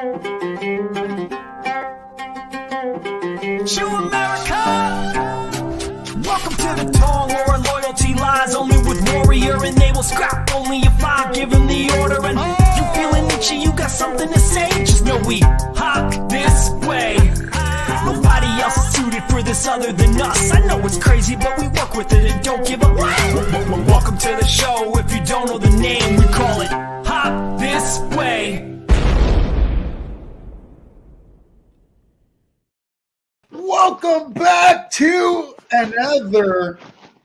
To America! Welcome to the Tong, where our loyalty lies only with warrior, and they will scrap only if I give them the order. And you feeling itchy, you got something to say? Just know we hop this way. Nobody else is suited for this other than us. I know it's crazy, but we work with it and don't give up. Welcome to the show. If you don't know the name, we call it Hop This Way. Welcome back to another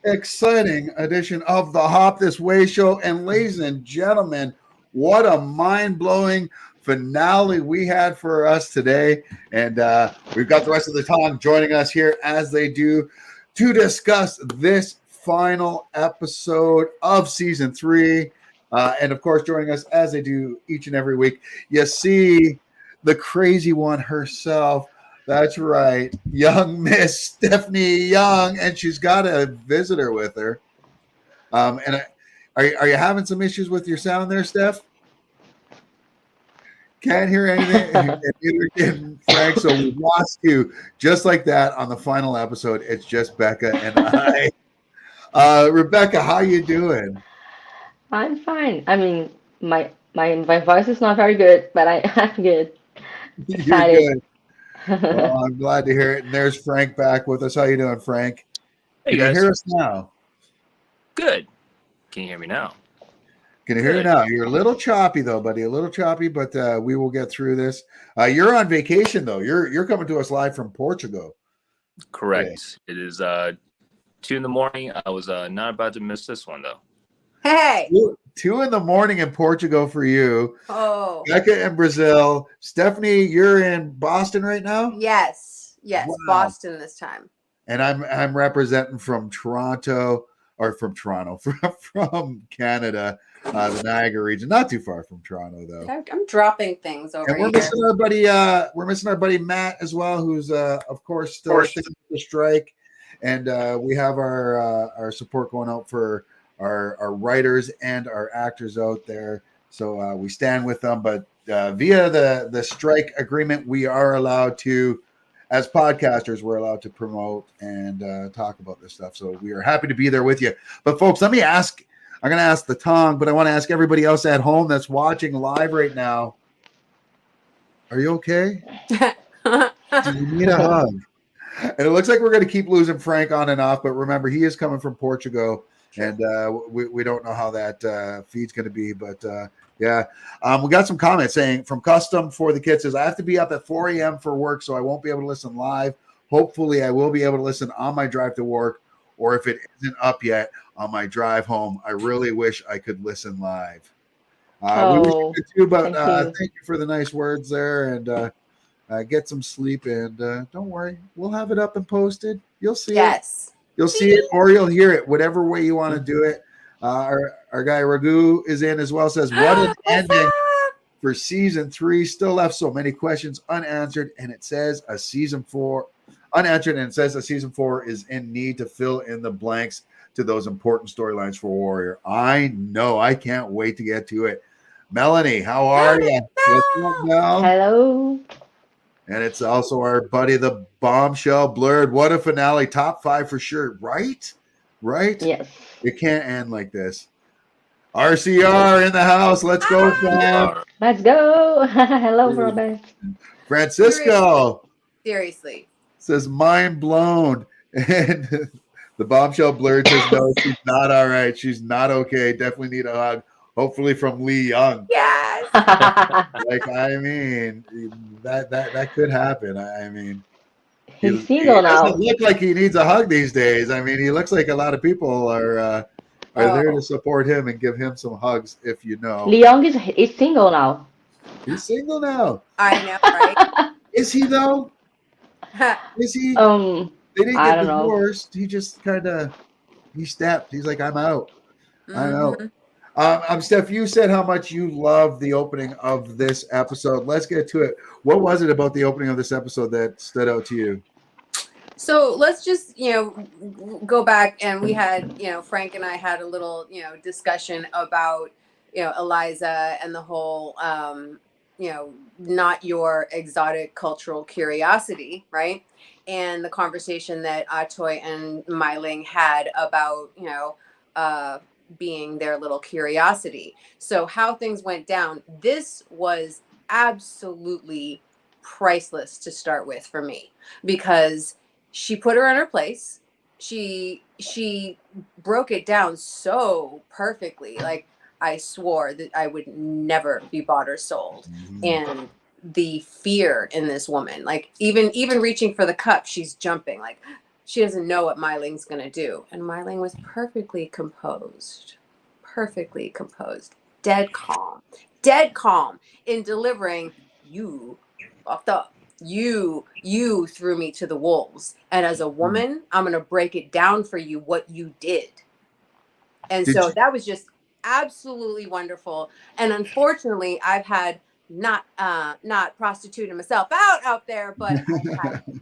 exciting edition of the Hop This Way show. And ladies and gentlemen, what a mind-blowing finale we had for us today. And we've got the rest of the Tong joining us here as they do to discuss this final episode of season 3. And of course, joining us as they do each and every week, you see the crazy one herself. That's right, young Miss Stephanie Young, and she's got a visitor with her. And are you having some issues with your sound there, Steph? Can't hear anything. And neither can Frank, so we lost you just like that on the final episode. It's just Becca and I. Rebecca, how you doing? I'm fine. I mean, my voice is not very good, but I'm good. Excited. You're good. Well, I'm glad to hear it. And there's Frank back with us. How you doing, Frank? Hey, Can guys. you hear us now? Good. Can you hear me now? Can you hear you now? You're a little choppy though, buddy. A little choppy, but we will get through this. You're on vacation though. You're coming to us live from Portugal. Correct. It is 2 in the morning. I was not about to miss this one though. Hey. 2 in the morning in Portugal for you. Oh. Becca in Brazil. Stephanie, you're in Boston right now? Yes. Yes. Wow. Boston this time. And I'm representing from Toronto, from Canada, the Niagara region. Not too far from Toronto though. I'm dropping things over And we're here. missing our buddy Matt as well, who's of course still sticking with the strike. And we have our support going out for our writers and our actors out there. So we stand with them, but via the strike agreement, we are allowed to, as podcasters, we're allowed to promote and talk about this stuff. So we are happy to be there with you. But folks, I'm going to ask the Tong, but I want to ask everybody else at home that's watching live right now, are you okay? Do you need a hug? And it looks like we're going to keep losing Frank on and off, but remember, he is coming from Portugal. And we don't know how that feed's going to be, but yeah. We got some comments saying from Custom for the Kids says, I have to be up at 4 a.m. for work, so I won't be able to listen live. Hopefully, I will be able to listen on my drive to work, or if it isn't up yet, on my drive home. I really wish I could listen live. We wish you could too, but thank you for the nice words there, and get some sleep. And don't worry, we'll have it up and posted. You'll see it. Yes. You'll see it or you'll hear it, whatever way you want to do it. Our guy Raghu is in as well, says, what an ending for season 3. Still left so many questions unanswered, and it says a season 4 unanswered, and it says a season 4 is in need to fill in the blanks to those important storylines for Warrior. I know. I can't wait to get to it. Melanie, how are you? What's up, Mel? Hello. And it's also our buddy, the Bombshell Blurred. What a finale. Top 5 for sure. Right? Yes. It can't end like this. RCR in the house. Let's go, Fran. Let's go. Hello, Robert. Francisco Seriously. says, mind blown. And the Bombshell Blurred says, no, she's not all right. She's not okay. Definitely need a hug. Hopefully from Lee Young. Yes. Like, I mean, that could happen. I mean, He's single now. Doesn't look like he needs a hug these days. I mean, he looks like a lot of people are there to support him and give him some hugs, if you know. Leon is single now. He's single now. I know, right? Is he though? Is he? They didn't I get don't know. divorced. He just he stepped. He's like, I'm out. I'm out. Steph, you said how much you love the opening of this episode. Let's get to it. What was it about the opening of this episode that stood out to you? So let's just, go back, and we had, Frank and I had a little, discussion about, Eliza and the whole not your exotic cultural curiosity, right? And the conversation that Atoy and Myling had about, being their little curiosity. So how things went down, this was absolutely priceless to start with for me, because she put her in her place. She broke it down so perfectly. Like, I swore that I would never be bought or sold. And the fear in this woman, like even reaching for the cup, she's jumping, like she doesn't know what Myling's gonna do. And Myling was perfectly composed, dead calm in delivering, you fucked up. You threw me to the wolves. And as a woman, I'm gonna break it down for you what you did. And so that was just absolutely wonderful. And unfortunately, I've had not prostituting myself out there, but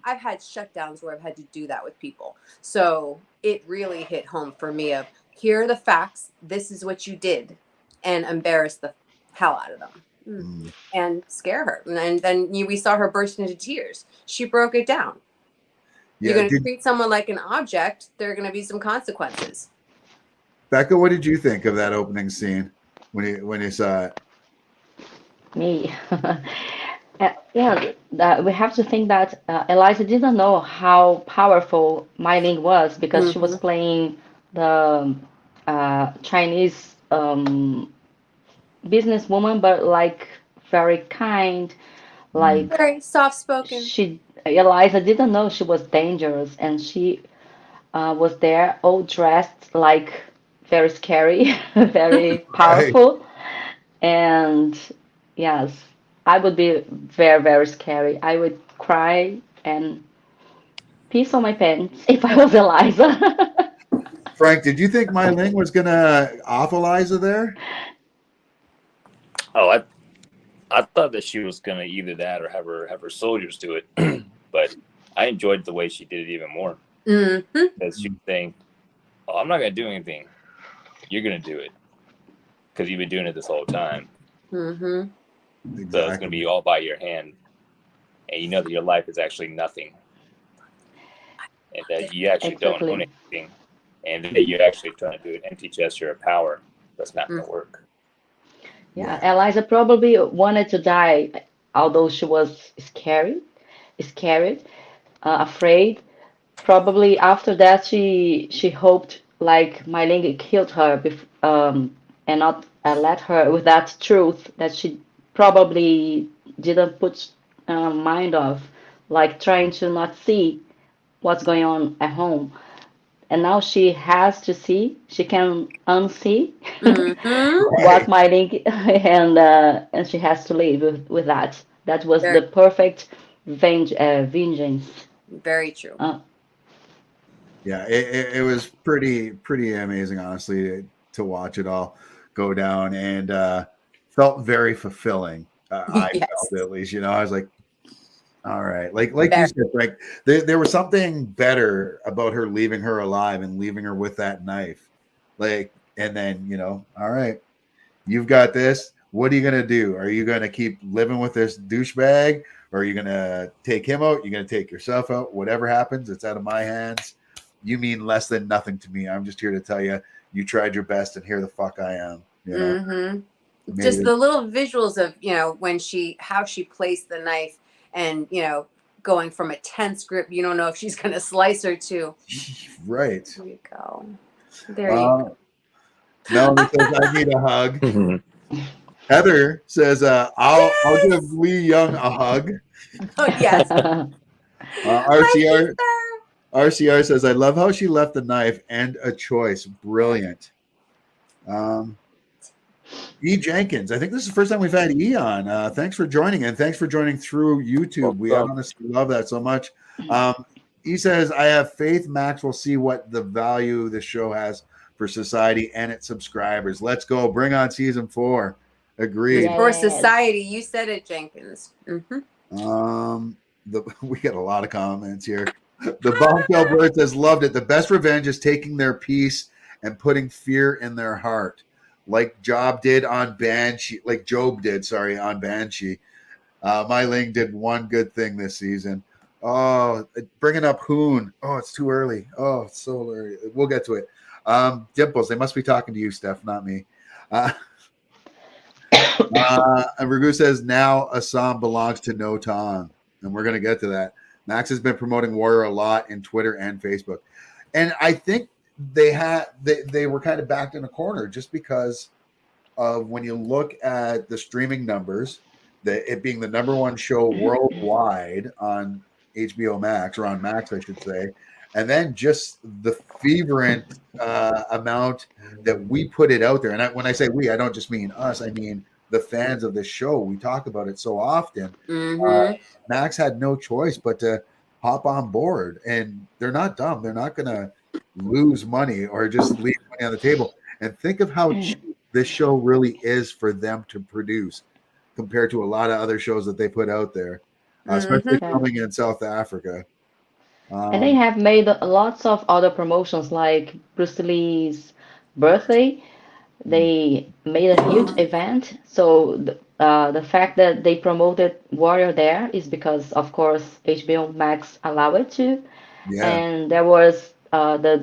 I've had shutdowns where I've had to do that with people. So it really hit home for me of, here are the facts, this is what you did, and embarrass the hell out of them. And scare her. And then we saw her burst into tears. She broke it down. You're going to treat someone like an object, there are going to be some consequences. Becca, what did you think of that opening scene when you saw it? Me. We have to think that Eliza didn't know how powerful Myling was, because she was playing the Chinese businesswoman, but like very kind, like very soft-spoken. Eliza didn't know she was dangerous, and she was there all dressed like very scary, very powerful. And yes, I would be very, very scary. I would cry and piss on my pants if I was Eliza. Frank, did you think Myling was gonna off Eliza there? Oh, I thought that she was gonna either that or have her soldiers do it. But I enjoyed the way she did it even more. Because she was saying, "Oh, I'm not gonna do anything. You're gonna do it, because you've been doing it this whole time. Exactly. So it's gonna be all by your hand, and you know that your life is actually nothing, and that you actually don't own anything, and that you're actually trying to do an empty gesture of power. That's not gonna work." Yeah, Eliza probably wanted to die, although she was scared, afraid. Probably after that, she hoped like Myling killed her, and not let her with that truth that she probably didn't put mind of, like trying to not see what's going on at home. And now she has to see. She can unsee what Myling, and she has to live with that. That was the perfect vengeance. Very true. Yeah, it was pretty amazing, honestly, to watch it all go down, and felt very fulfilling. I felt, at least, I was like, all right, like you said, Frank, there was something better about her leaving her alive and leaving her with that knife, like, and then all right, you've got this. What are you gonna do? Are you gonna keep living with this douchebag, or are you gonna take him out? You're gonna take yourself out. Whatever happens, it's out of my hands. You mean less than nothing to me. I'm just here to tell you, you tried your best, and here the fuck I am. Just the little visuals of how she placed the knife, and going from a tense grip, you don't know if she's gonna slice her too. Right. There you go. There you go. Melanie says, I need a hug. Heather says, I'll give Lee Young a hug. Oh, yes. RCR says, I love how she left the knife and a choice. Brilliant. E. Jenkins, I think this is the first time we've had E on. Thanks for joining, and thanks for joining through YouTube. We honestly love that so much. He says, I have faith Max will see what the value the show has for society and its subscribers. Let's go. Bring on season 4. Agreed. Yes. For society. You said it, Jenkins. We got a lot of comments here. The Bombshell Bird says, loved it. The best revenge is taking their peace and putting fear in their heart. like Job did on Banshee, like Job did, sorry, on Banshee. My Ling did one good thing this season. Oh, bringing up Hoon. Oh, it's too early. Oh, it's so early. We'll get to it. Dimples, they must be talking to you, Steph, not me. And Ragu says now Assam belongs to No Tong, and we're going to get to that. Max has been promoting Warrior a lot in Twitter and Facebook, and I think they were kind of backed in a corner just because of when you look at the streaming numbers, it being the number one show worldwide on HBO Max, or on Max, I should say, and then just the fervent amount that we put it out there. And when I say we, I don't just mean us, I mean the fans of this show. We talk about it so often. Max had no choice but to hop on board, and they're not dumb. They're not going to lose money or just leave money on the table. And think of how cheap this show really is for them to produce compared to a lot of other shows that they put out there, especially coming in South Africa. And they have made lots of other promotions like Bruce Lee's birthday. They made a huge event. So the fact that they promoted Warrior there is because, of course, HBO Max allowed it to. Yeah. And there was the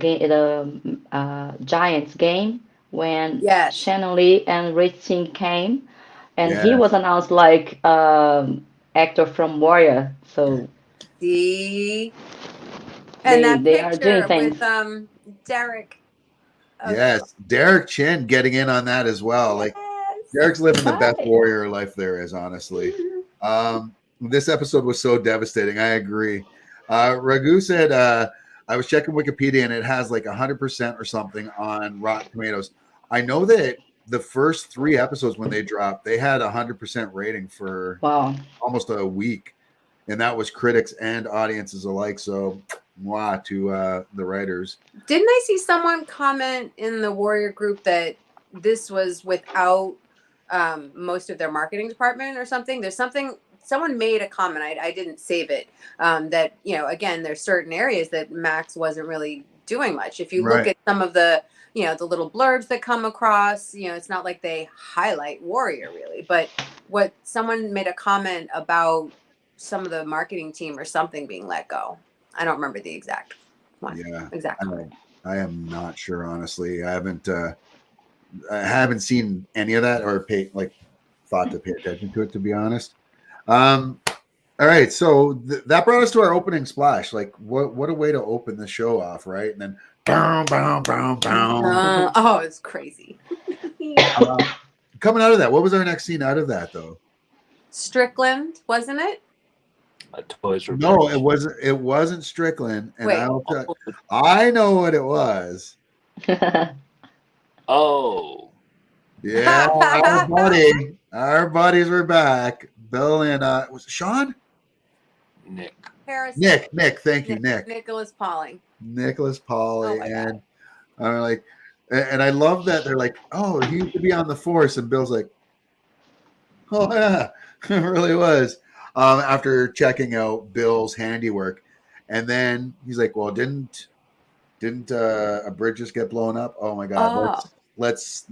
Giants game when Shannon Lee and Rich Singh came, and he was announced like actor from Warrior. So and that they are doing picture things. with Derek. Yes, Derek Chin getting in on that as well. Like Derek's living the best Warrior life there is, honestly. This episode was so devastating. I agree. Ragu said, I was checking Wikipedia and it has like 100% or something on Rotten Tomatoes. I know that the first 3 episodes when they dropped, they had 100% rating for almost a week. And that was critics and audiences alike. So, to the writers. Didn't I see someone comment in the Warrior group that this was without most of their marketing department or something? There's something, someone made a comment, I didn't save it, that, again, there's certain areas that Max wasn't really doing much. If you look at some of the, the little blurbs that come across, it's not like they highlight Warrior really, but what someone made a comment about some of the marketing team or something being let go. I don't remember the exact one. Yeah, exactly. I am not sure, honestly. I haven't seen any of that or thought to pay attention to it, to be honest. All right, so that brought us to our opening splash. Like, what a way to open the show off, right? And then, bow, bow, bow, bow. Oh, it's crazy. Coming out of that, what was our next scene out of that, though? Strickland, wasn't it? No, it wasn't Strickland, and I know what it was. Oh, yeah, our buddies were back. Bill and was it Sean? Nick. Nick, thank you, Nick. Nicholas Pauling. And I'm like, and I love that they're like, oh, he used to be on the force, and Bill's like, oh yeah, it really was. After checking out Bill's handiwork, and then he's like, "Well, didn't a bridge just get blown up? Oh my God! Where's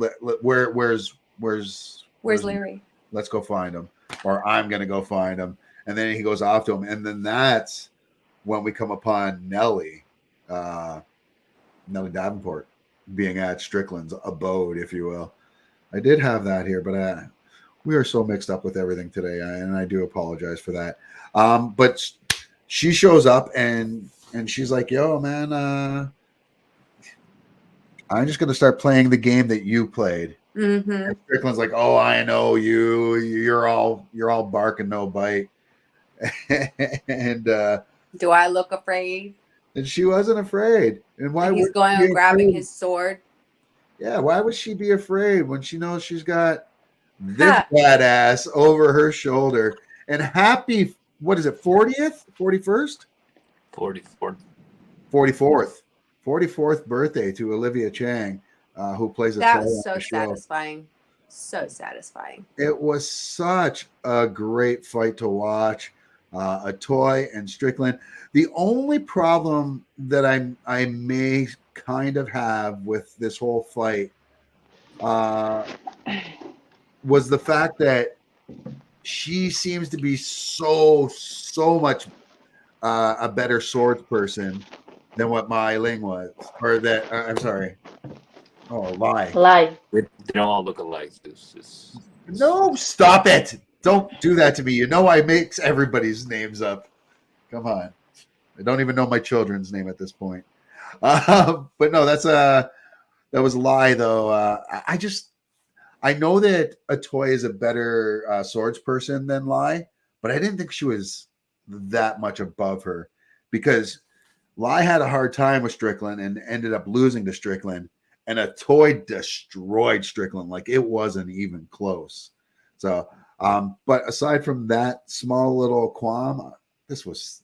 Larry? Let's go find him, or I'm gonna go find him." And then he goes off to him, and then that's when we come upon Nellie Davenport being at Strickland's abode, if you will. I did have that here, but we are so mixed up with everything today, and I do apologize for that. But she shows up, and she's like, "Yo, man, I'm just gonna start playing the game that you played." And Strickland's like, "Oh, I know you. You're all bark and no bite." And do I look afraid? And she wasn't afraid. And why? He's going and grabbing his sword. Yeah, why would she be afraid when she knows she's got this badass over her shoulder? And happy, what is it, 40th? 41st? 44th birthday to Olivia Chang, who plays a that was so satisfying. So satisfying. It was such a great fight to watch. A Toy and Strickland. The only problem that I may kind of have with this whole fight was the fact that she seems to be so much a better swords person than what Mai Ling was, or that I'm sorry. Oh, Lai. Lie. They don't all look alike. No, stop it! Don't do that to me. You know I mix everybody's names up. Come on, I don't even know my children's name at this point. But no, that was a lie though. I know that Atoy is a better swords person than Lai, but I didn't think she was that much above her because Lai had a hard time with Strickland and ended up losing to Strickland, and Atoy destroyed Strickland like it wasn't even close. So, but aside from that small little qualm, this was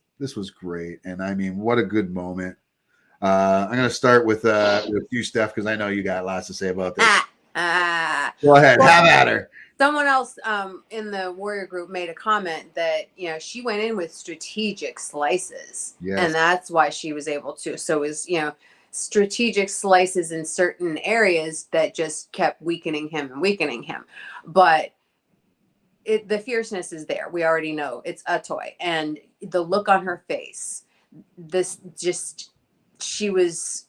great, and I mean, what a good moment. I'm going to start with you, Steph, because I know you got lots to say about this. Go ahead, Well, have at her. someone else in the Warrior group made a comment that she went in with strategic slices, Yes. and that's why she was able to. So it was strategic slices in certain areas that just kept weakening him, but the fierceness is there. We already know it's Atoy, and the look on her face. She was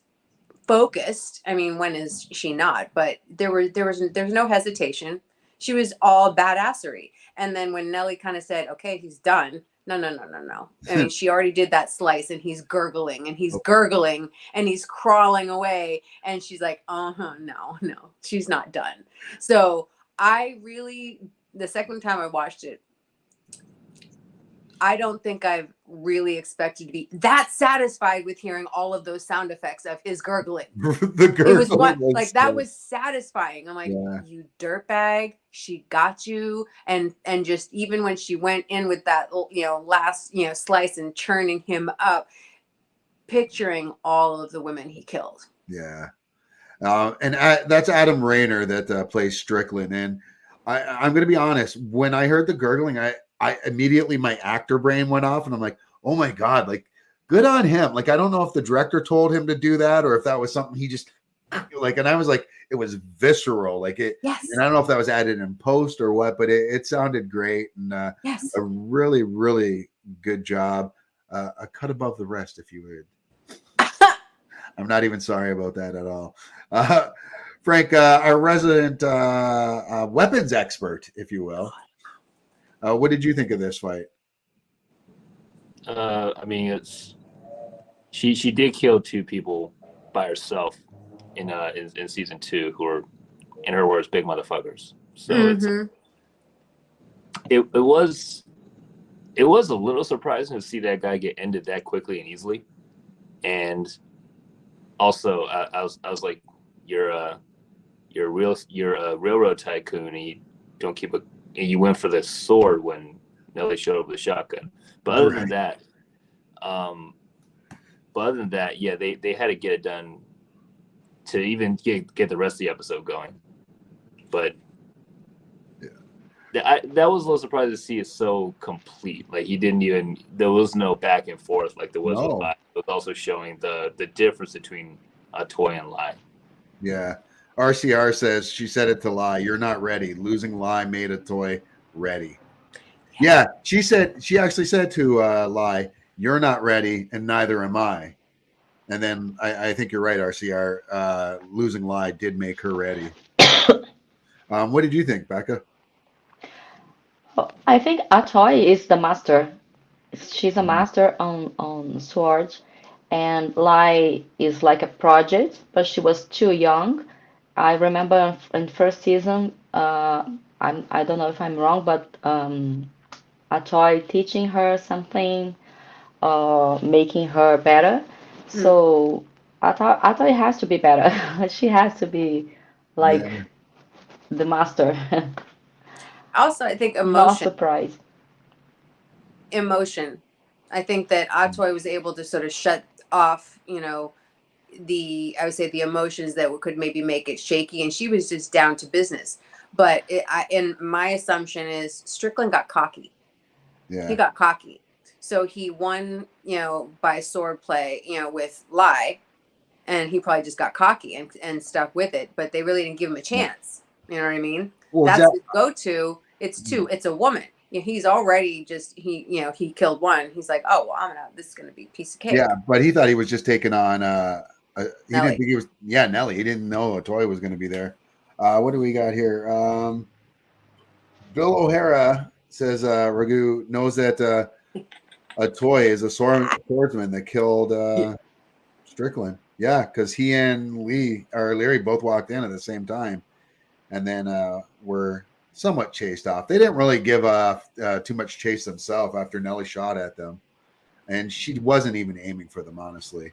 focused. I mean, when is she not? But there's no hesitation. She was all badassery. And then when Nelly kind of said, "Okay, he's done." No. I mean, she already did that slice, and he's gurgling, and he's gurgling, and he's crawling away, and she's like, no, she's not done. So the second time I watched it, I don't think I've really expected to be that satisfied with hearing all of those sound effects of his gurgling. The gurgling It was one was that was satisfying. I'm like, Yeah. You dirtbag, she got you, and just even when she went in with that last slice and churning him up, picturing all of the women he killed. Yeah. And that's Adam Rayner that plays Strickland. And I'm going to be honest, when I heard the gurgling, I immediately, my actor brain went off and I'm like, oh my God, like good on him. Like, I don't know if the director told him to do that or if that was something he just like, and I was like, it was visceral. Like it, Yes. And I don't know if that was added in post or what, but it sounded great. And Yes. a really, really good job. A cut above the rest, if you would. I'm not even sorry about that at all. Frank, our resident weapons expert, if you will. What did you think of this fight? I mean, she did kill 2 people by herself in season 2 who were, in her words, big motherfuckers. So it was a little surprising to see that guy get ended that quickly and easily. And also, I was like, you're a railroad tycoon, and you don't keep and you went for the sword when Nelly showed up with a shotgun. But other than that, yeah, they had to get it done to even get the rest of the episode going. But that was a little surprising to see it so complete. Like there was no back and forth like there was with Lai. It was also showing the difference between Toy and Lai. Yeah. RCR says she said it to Lai. You're not ready. Losing Lai made a Toy ready. Yeah, she actually said to Lai, you're not ready, and neither am I. And then I think you're right, RCR. Losing Lai did make her ready. What did you think, Becca? I think Atoy is the master. She's a master on swords, and Lai is like a project, but she was too young. I remember in first season, I don't know if I'm wrong, but Atoy teaching her something, making her better. So I thought it has to be better. She has to be like the master. Also, I think Not emotion. surprised. Emotion. I think that Atoy was able to sort of shut off, I would say the emotions that could maybe make it shaky, and she was just down to business. But and my assumption is Strickland got cocky. Yeah. He got cocky. So he won, by sword play, with Lai. and he probably just got cocky and stuck with it. But they really didn't give him a chance. You know what I mean? Well, That's exactly. his go-to. It's a woman. You know, he's already he killed one. He's like, oh well, this is gonna be a piece of cake. Yeah, but he thought he was just taking on. He Nelly. didn't think he was. Yeah, Nelly. He didn't know Otoy was going to be there. What do we got here? Bill O'Hara says Ragu knows that Otoy is a swordsman that killed Strickland. Yeah, because he and Larry both walked in at the same time, and then were somewhat chased off. They didn't really give too much chase themselves after Nelly shot at them, and she wasn't even aiming for them, honestly.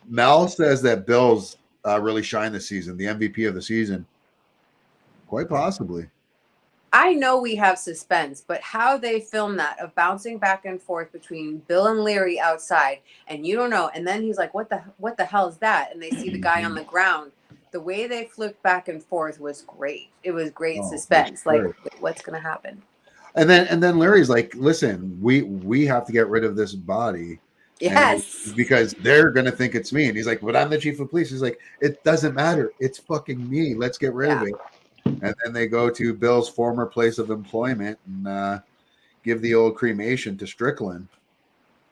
Mel says that Bill's really shined this season, the MVP of the season. Quite possibly. I know we have suspense, but how they film that of bouncing back and forth between Bill and Leary outside, and you don't know, and then he's like, what the hell is that? And they see the guy on the ground. The way they flipped back and forth was great. It was great suspense. Like, what's gonna happen? And then Larry's like, listen, we have to get rid of this body. Yes. Because they're gonna think it's me. And he's like, but I'm the chief of police. He's like, it doesn't matter. It's fucking me. Let's get rid of it. And then they go to Bill's former place of employment and give the old cremation to Strickland.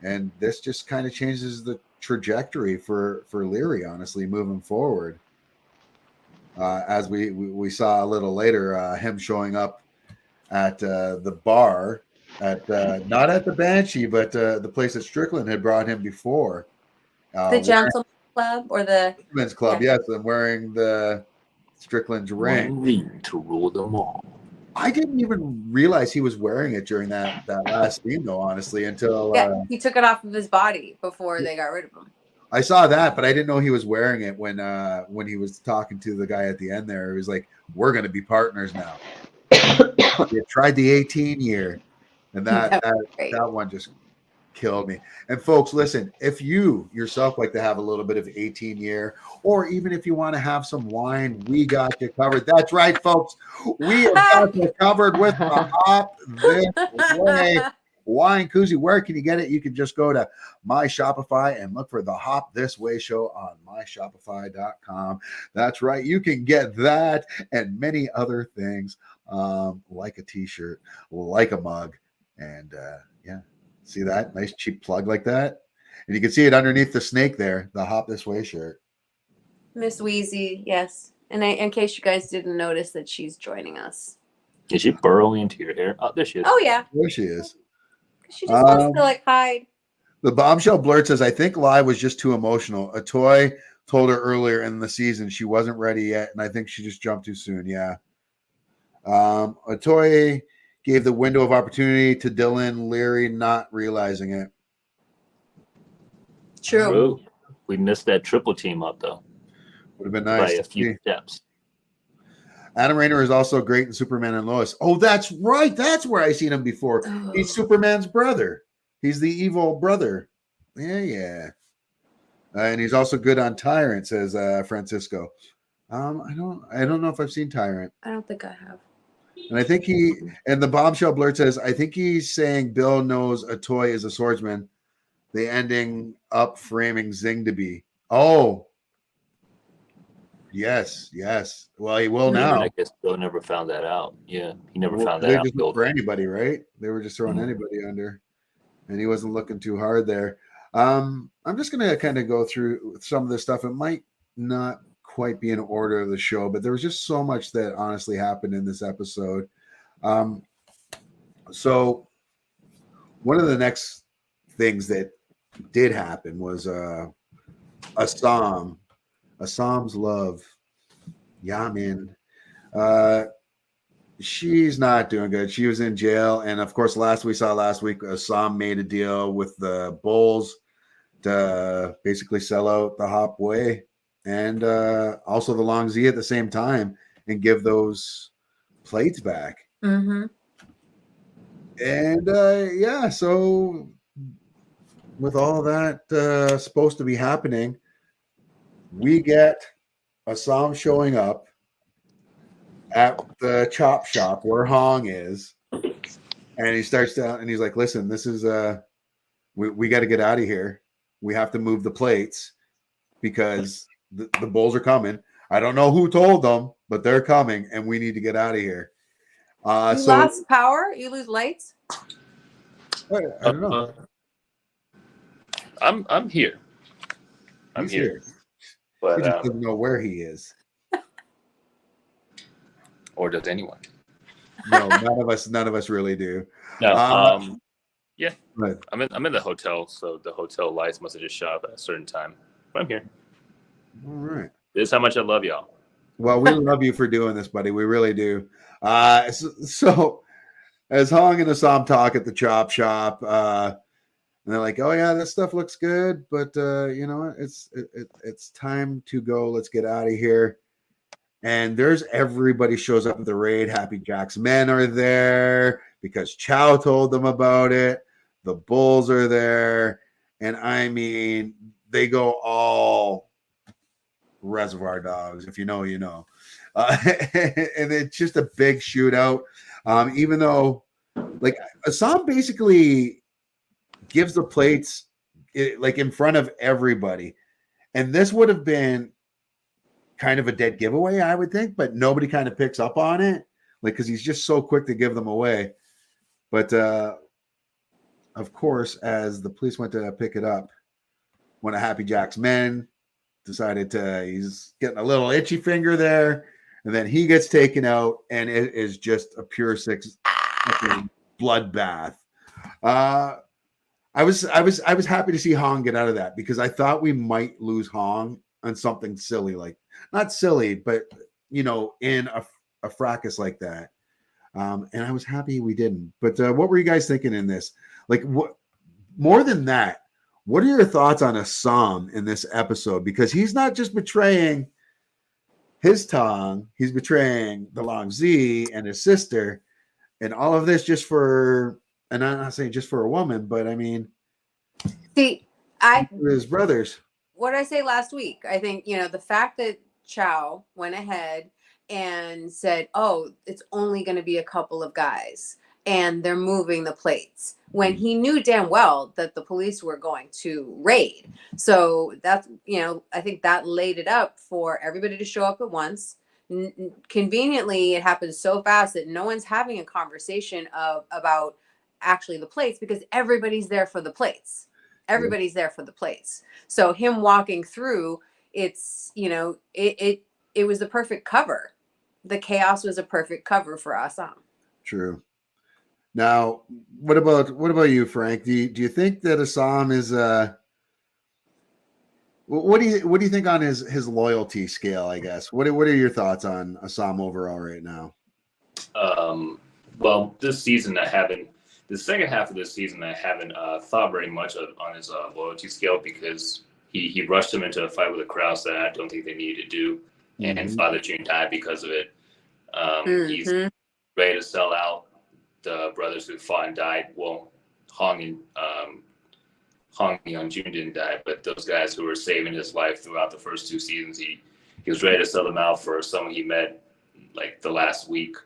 And this just kind of changes the trajectory for Leary, honestly, moving forward. As we saw a little later, him showing up at the bar at not at the Banshee, but the place that Strickland had brought him before. The Gentleman's Club or the Gentleman's Club, yes. I'm wearing the Strickland's ring to rule them all. I didn't even realize he was wearing it during that last scene, though, honestly, until he took it off of his body before they got rid of him. I saw that, but I didn't know he was wearing it when he was talking to the guy at the end there. He was like, we're going to be partners now. You tried the 18 year, and that one just killed me. And folks, listen, if you yourself like to have a little bit of 18 year, or even if you want to have some wine, we got you covered. That's right, folks. We have got you covered with the Hop This Way wine koozie. Where can you get it? You can just go to My Shopify and look for the Hop This Way show on myshopify.com. That's right. You can get that and many other things, like a t-shirt, like a mug, and see that nice cheap plug like that, and you can see it underneath the snake there, the Hop This Way shirt. Miss Wheezy, yes. And in case you guys didn't notice that she's joining us. Is she burrowing into your hair? Oh, there she is. Oh yeah, there she is. She just wants to like hide. The bombshell blurt says, I think Lai was just too emotional. Otoy told her earlier in the season she wasn't ready yet, and I think she just jumped too soon. Yeah. Otoy gave the window of opportunity to Dylan, Leary not realizing it. True. We missed that triple team up, though. Would have been nice. By a few steps. Adam Rayner is also great in Superman and Lois. Oh, that's right. That's where I seen him before. He's Superman's brother. He's the evil brother. Yeah. And he's also good on Tyrant, says Francisco. I don't know if I've seen Tyrant. I don't think I have. And I think the bombshell blurt says, I think he's saying Bill knows Otoy is a swordsman. The ending up framing Zing to be. Oh, yes. Well, he will now. I guess Bill never found that out. Yeah, he never found that out. Just for anybody, right? They were just throwing anybody under, and he wasn't looking too hard there. I'm just gonna kind of go through some of this stuff. It might not quite be in order of the show, but there was just so much that honestly happened in this episode. So one of the next things that did happen was Assam's love. Yeah, man. She's not doing good. She was in jail, and of course, last week Assam made a deal with the Bulls to basically sell out the Hop Way and also the Long Z at the same time and give those plates back. Mm-hmm. And so with all that supposed to be happening, we get Assam showing up at the chop shop where Hong is, and he starts down and he's like, listen, this is we got to get out of here. We have to move the plates because the bulls are coming. I don't know who told them, but they're coming, and we need to get out of here. You lost power? You lose lights? I don't know. I'm here. I'm here. But He just doesn't know where he is. Or does anyone? No, none of us really do. No. Yeah. But, I'm in the hotel, so the hotel lights must have just shut off at a certain time. But I'm here. all right. This is how much I love y'all. Well, we love you for doing this, buddy. We really do. So as Hong and Assam talk at the chop shop, and they're like, "Oh yeah, this stuff looks good, but you know what? It's time to go. Let's get out of here." And there's everybody shows up at the raid. Happy Jack's men are there because Chow told them about it. The bulls are there, and I mean, they go all Reservoir Dogs. If you know, you know. And it's just a big shootout. Even though, like, Assam basically gives the plates like in front of everybody, and this would have been kind of a dead giveaway, I would think, but nobody kind of picks up on it, like, because he's just so quick to give them away. But of course, as the police went to pick it up, one of Happy Jack's men decided he's getting a little itchy finger there, and then he gets taken out, and it is just a pure bloodbath. I was happy to see Hong get out of that because I thought we might lose Hong on something silly, like not silly, but you know, in a fracas like that. And I was happy we didn't. But what were you guys thinking in this? Like, what more than that? What are your thoughts on Assam in this episode? Because he's not just betraying his Tong, he's betraying the Long Z and his sister, and all of this just for, and I'm not saying just for a woman, but I mean, see, his brothers. What did I say last week? I think, you know, the fact that Chow went ahead and said, oh, it's only going to be a couple of guys and they're moving the plates, when he knew damn well that the police were going to raid. So that's, you know, I think that laid it up for everybody to show up at once. Conveniently, it happens so fast that no one's having a conversation about actually the plates, because everybody's there for the plates. Everybody's there for the plates. So him walking through, it's, you know, it was the perfect cover. The chaos was a perfect cover for Assam. True. Now, what about you, Frank? Do you think that Assam is what do you think on his loyalty scale, I guess? What are your thoughts on Assam overall right now? Well, this season the second half of this season I haven't thought very much on his loyalty scale, because he rushed him into a fight with a Krause that I don't think they needed to do, and Father June died because of it. He's ready to sell out the brothers who fought and died. Well, Hong and Young June didn't die, but those guys who were saving his life throughout the first two seasons, he was ready to sell them out for someone he met like the last week.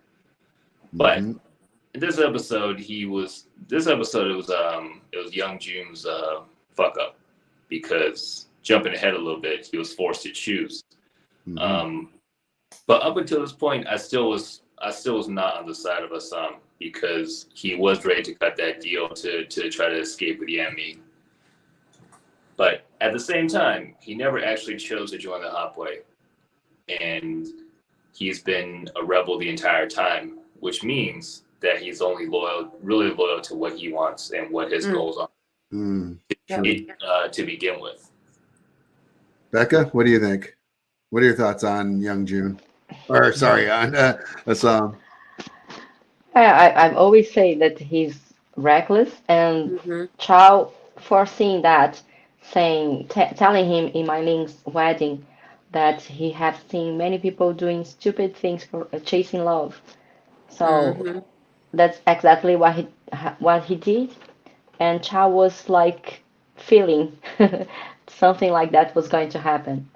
But in this episode, it was Young June's fuck up, because jumping ahead a little bit, he was forced to choose. But up until this point, I still was not on the side of Assam, because he was ready to cut that deal to try to escape with the enemy. But at the same time, he never actually chose to join the Hopway, and he's been a rebel the entire time, which means that he's only really loyal to what he wants and what his goals are to begin with. Becca, what do you think? What are your thoughts on Young June? Or sorry, on Assam? I've always said that he's reckless, and Chow foreseeing that, telling him in My Ling's wedding that he had seen many people doing stupid things for chasing love. So that's exactly what he did, and Chow was like feeling something like that was going to happen.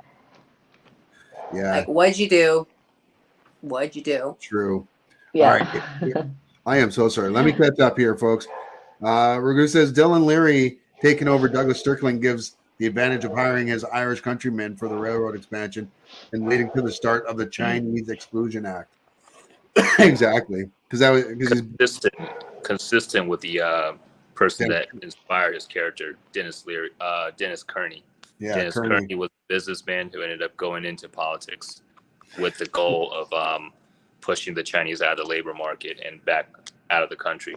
Yeah. Like, what'd you do? What'd you do? True. Yeah. All right. I am so sorry. Let me catch up here, folks. Ragu says Dylan Leary taking over Douglas Strickland gives the advantage of hiring his Irish countrymen for the railroad expansion and leading to the start of the Chinese Exclusion Act. Exactly, because he's consistent with the person that inspired his character, Dennis Kearney. Yeah, Dennis Kearney was a businessman who ended up going into politics with the goal of pushing the Chinese out of the labor market and back out of the country.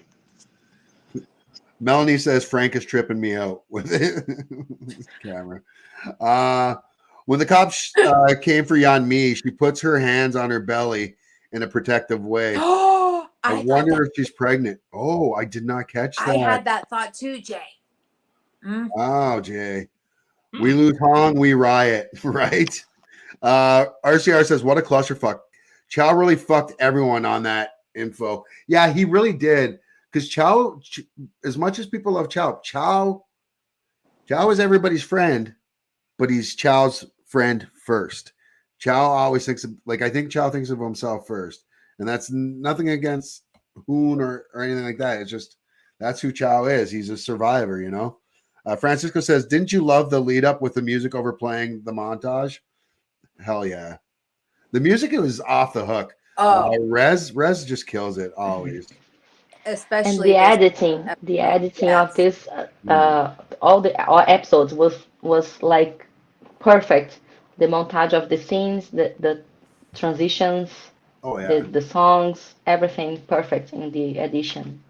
Melanie says Frank is tripping me out with his camera. When the cops came for Yan Mi, she puts her hands on her belly in a protective way. I wonder if she's pregnant. Oh, I did not catch that. I had that thought too, Jay. Oh, Jay. We lose Tong, we riot, right? RCR says, what a clusterfuck. Chow really fucked everyone on that info. Yeah, he really did. Because Chow, as much as people love Chow is everybody's friend, but he's Chow's friend first. Chow always thinks of, I think Chow thinks of himself first. And that's nothing against Hoon or anything like that. It's just, that's who Chow is. He's a survivor, you know? Francisco says, didn't you love the lead up with the music overplaying the montage? Hell yeah. The music was off the hook. Rez just kills it always. Especially and the editing of this all episodes was like perfect. The montage of the scenes, the transitions, the songs, everything perfect in the edition.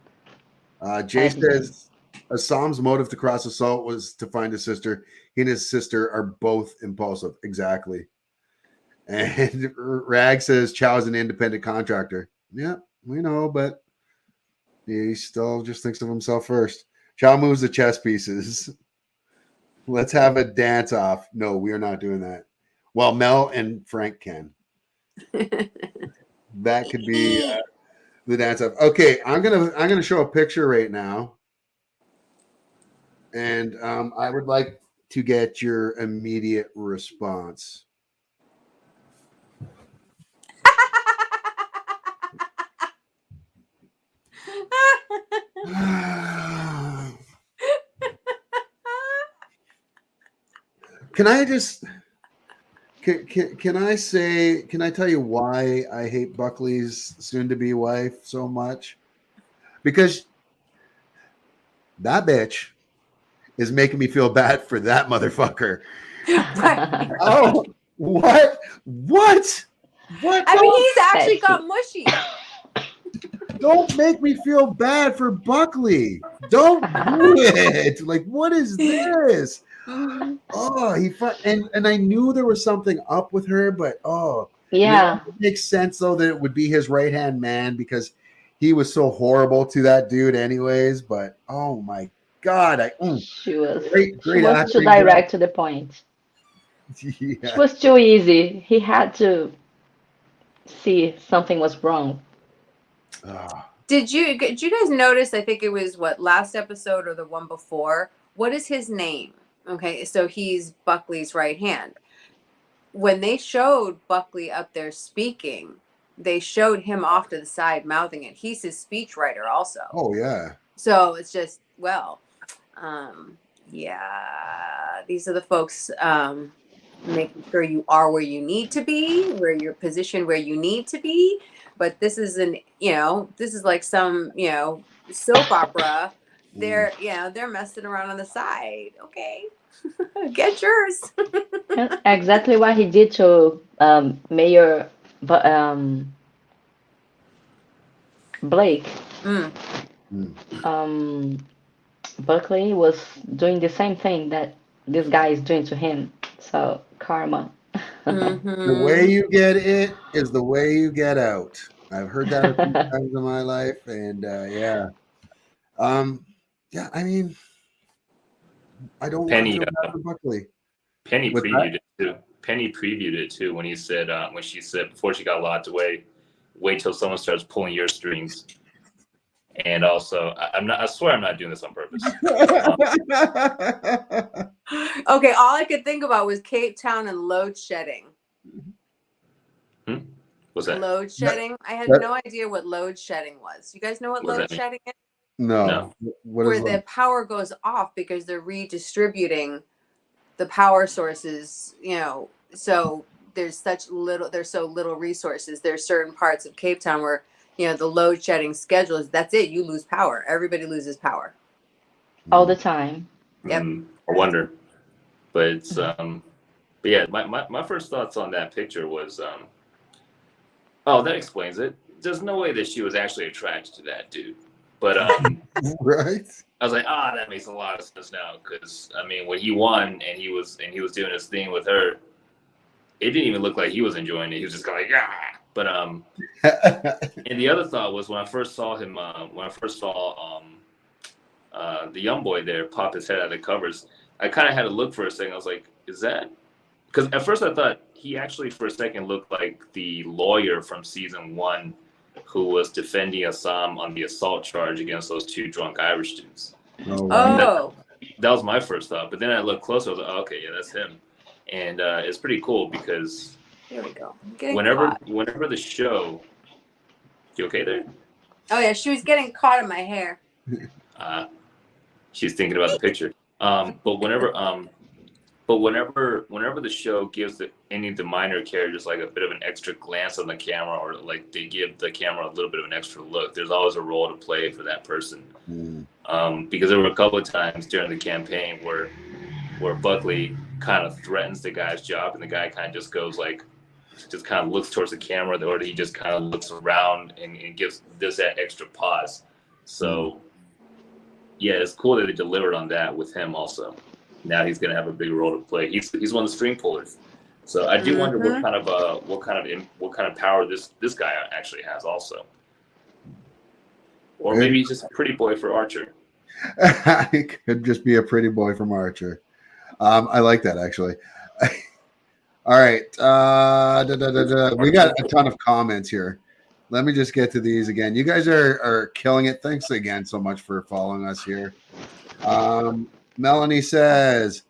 Jay says Assam's motive to cross assault was to find his sister. He and his sister are both impulsive. Exactly. And Rag says Chow's an independent contractor. Yeah, we know, but he still just thinks of himself first. Chow moves the chess pieces. Let's have a dance off. No, we are not doing that. Well, Mel and Frank can. That could be the dance off. Okay, I'm gonna show a picture right now, and I would like to get your immediate response. Can I just can I tell you why I hate Buckley's soon-to-be wife so much? Because that bitch is making me feel bad for that motherfucker. Oh, what? I mean, he's actually got mushy. Don't make me feel bad for Buckley. Don't do it. What is this? Oh, and I knew there was something up with her, but yeah, it makes sense though that it would be his right-hand man because he was so horrible to that dude anyways. But oh my god, she was great she was too acting. direct to the point. Yeah. She was too easy. He had to see something was wrong. Did you guys notice? I think it was last episode or the one before. What is his name? Okay, so he's Buckley's right hand. When they showed Buckley up there speaking, they showed him off to the side mouthing it. He's his speechwriter also. Oh yeah. So it's just these are the folks making sure you are where you need to be, where you're positioned where you need to be. But this is this is like some soap opera. They're messing around on the side. Okay, get yours. Exactly what he did to Mayor Blake. Buckley was doing the same thing that this guy is doing to him. So karma. The way you get it is the way you get out. I've heard that a few times in my life, and I mean, I don't want to feel bad for Buckley. Penny previewed it too. Penny previewed it too when she said before she got locked away, wait till someone starts pulling your strings. And also, I swear I'm not doing this on purpose. Okay, all I could think about was Cape Town and load shedding. What's that? Load shedding? I had no idea what load shedding was. You guys know what load shedding is? No. Where the power goes off because they're redistributing the power sources, so there's so little resources. There's certain parts of Cape Town where, the load shedding schedules, that's it. You lose power. Everybody loses power. all the time. Yep. I wonder. But it's but yeah, my first thoughts on that picture was oh, that explains it. There's no way that she was actually attracted to that dude. But Right. I was like, that makes a lot of sense now, because I mean, when he won and he was doing his thing with her, it didn't even look like he was enjoying it. He was just kind of like, yeah. But and the other thought was when I first saw him, the young boy there pop his head out of the covers, I kind of had to look for a second. I was like, is that? Because at first I thought he actually for a second looked like the lawyer from season 1 who was defending Assam on the assault charge against those 2 drunk Irish dudes. Oh. That was my first thought. But then I looked closer. I was like, okay, yeah, that's him. And it's pretty cool because Here we go. Whenever the show, you okay there? Oh yeah, she was getting caught in my hair. She's thinking about the picture. But whenever the show gives any of the minor characters like a bit of an extra glance on the camera, or like they give the camera a little bit of an extra look, there's always a role to play for that person. Because there were a couple of times during the campaign where Buckley kind of threatens the guy's job, and the guy kind of just goes like, just kind of looks towards the camera, or he just kind of looks around and gives that extra pause. So yeah, it's cool that they delivered on that with him also. Now he's going to have a big role to play. He's one of the string pullers. So I do wonder what kind of power this guy actually has also. Or maybe he's just a pretty boy for Archer. He could just be a pretty boy from Archer. I like that actually. All right. We got a ton of comments here. Let me just get to these again. You guys are killing it. Thanks again so much for following us here. Melanie says,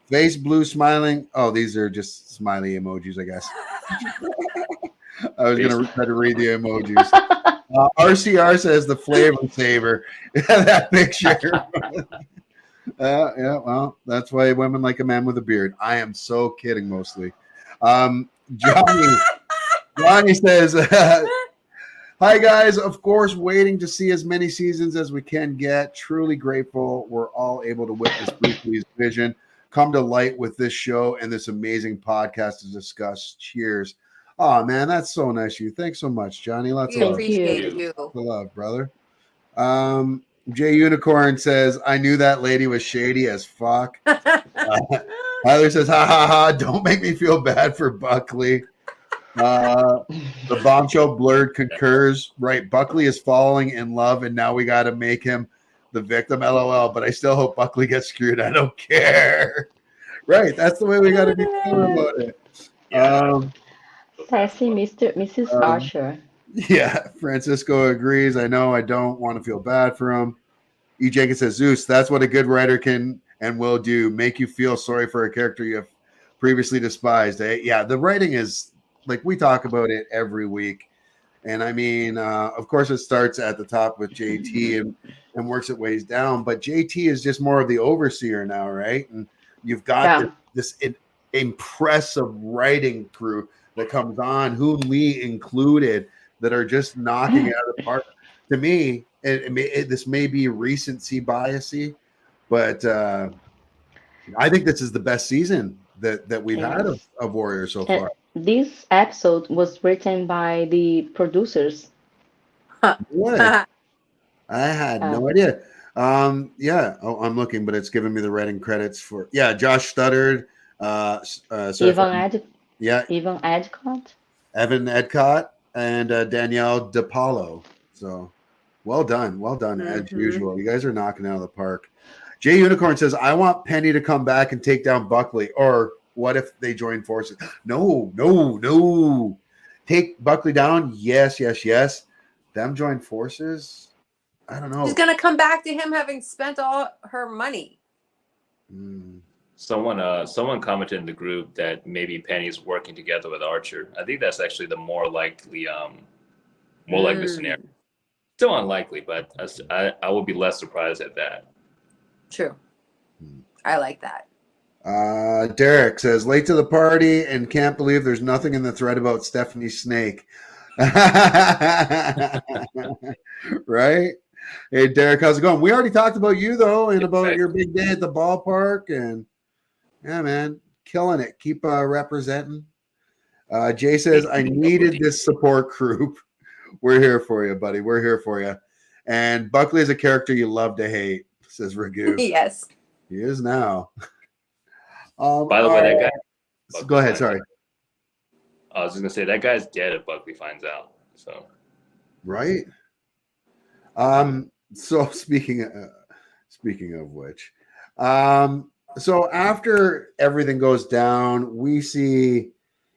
face blue smiling. Oh, these are just smiley emojis, I guess. I was going to try to read the emojis. RCR says the flavor saver. That picture. Yeah, well, that's why women like a man with a beard. I am so kidding mostly. Johnny says, hi, guys. Of course, waiting to see as many seasons as we can get. Truly grateful we're all able to witness Bruce Lee's vision come to light with this show and this amazing podcast to discuss. Cheers. Oh, man, that's so nice of you. Thanks so much, Johnny. Lots of love. Appreciate you. Lots of love, brother. Jay Unicorn says, I knew that lady was shady as fuck. Tyler says, ha, ha, ha. Don't make me feel bad for Buckley. The bombshell blurred concurs. Right, Buckley is falling in love, and now we got to make him the victim. LOL. But I still hope Buckley gets screwed. I don't care. Right, that's the way we got to be feeling about it. Sassy Mrs. Archer. Yeah, Francisco agrees. I know. I don't want to feel bad for him. E. Jenkins says, Zeus, that's what a good writer can and will do. Make you feel sorry for a character you have previously despised. Yeah, the writing is. Like we talk about it every week. And I mean, of course, it starts at the top with JT and works its ways down. But JT is just more of the overseer now, right? And you've got this impressive writing crew that comes on, whom Lee included, that are just knocking it out of the park. To me, this may be recency biasy, but I think this is the best season that we've had of Warriors so far. This episode was written by the producers. What? I had no idea. Yeah. Oh, I'm looking, but it's giving me the writing credits for Josh Studdard, Evan Edcott, and Danielle DePaulo. So well done as usual. You guys are knocking it out of the park. Jay Unicorn says, I want Penny to come back and take down Buckley. Or what if they join forces? No. Take Buckley down? Yes. Them join forces? I don't know. She's going to come back to him having spent all her money. Someone commented in the group that maybe Penny's working together with Archer. I think that's actually the more likely scenario. Still unlikely, but I would be less surprised at that. True. I like that. Derek says, late to the party and can't believe there's nothing in the thread about Stephanie's snake. Right? Hey, Derek, how's it going? We already talked about you, though, and about your big day at the ballpark. And yeah, man, killing it. Keep representing. Jay says, I needed this support group. We're here for you, buddy. We're here for you. And Buckley is a character you love to hate, says Ragu. Yes. He is now. By the way, that guy. Go ahead. Sorry. I was just gonna say that guy's dead if Buckley finds out. So. Right. So speaking of which, so after everything goes down, we see,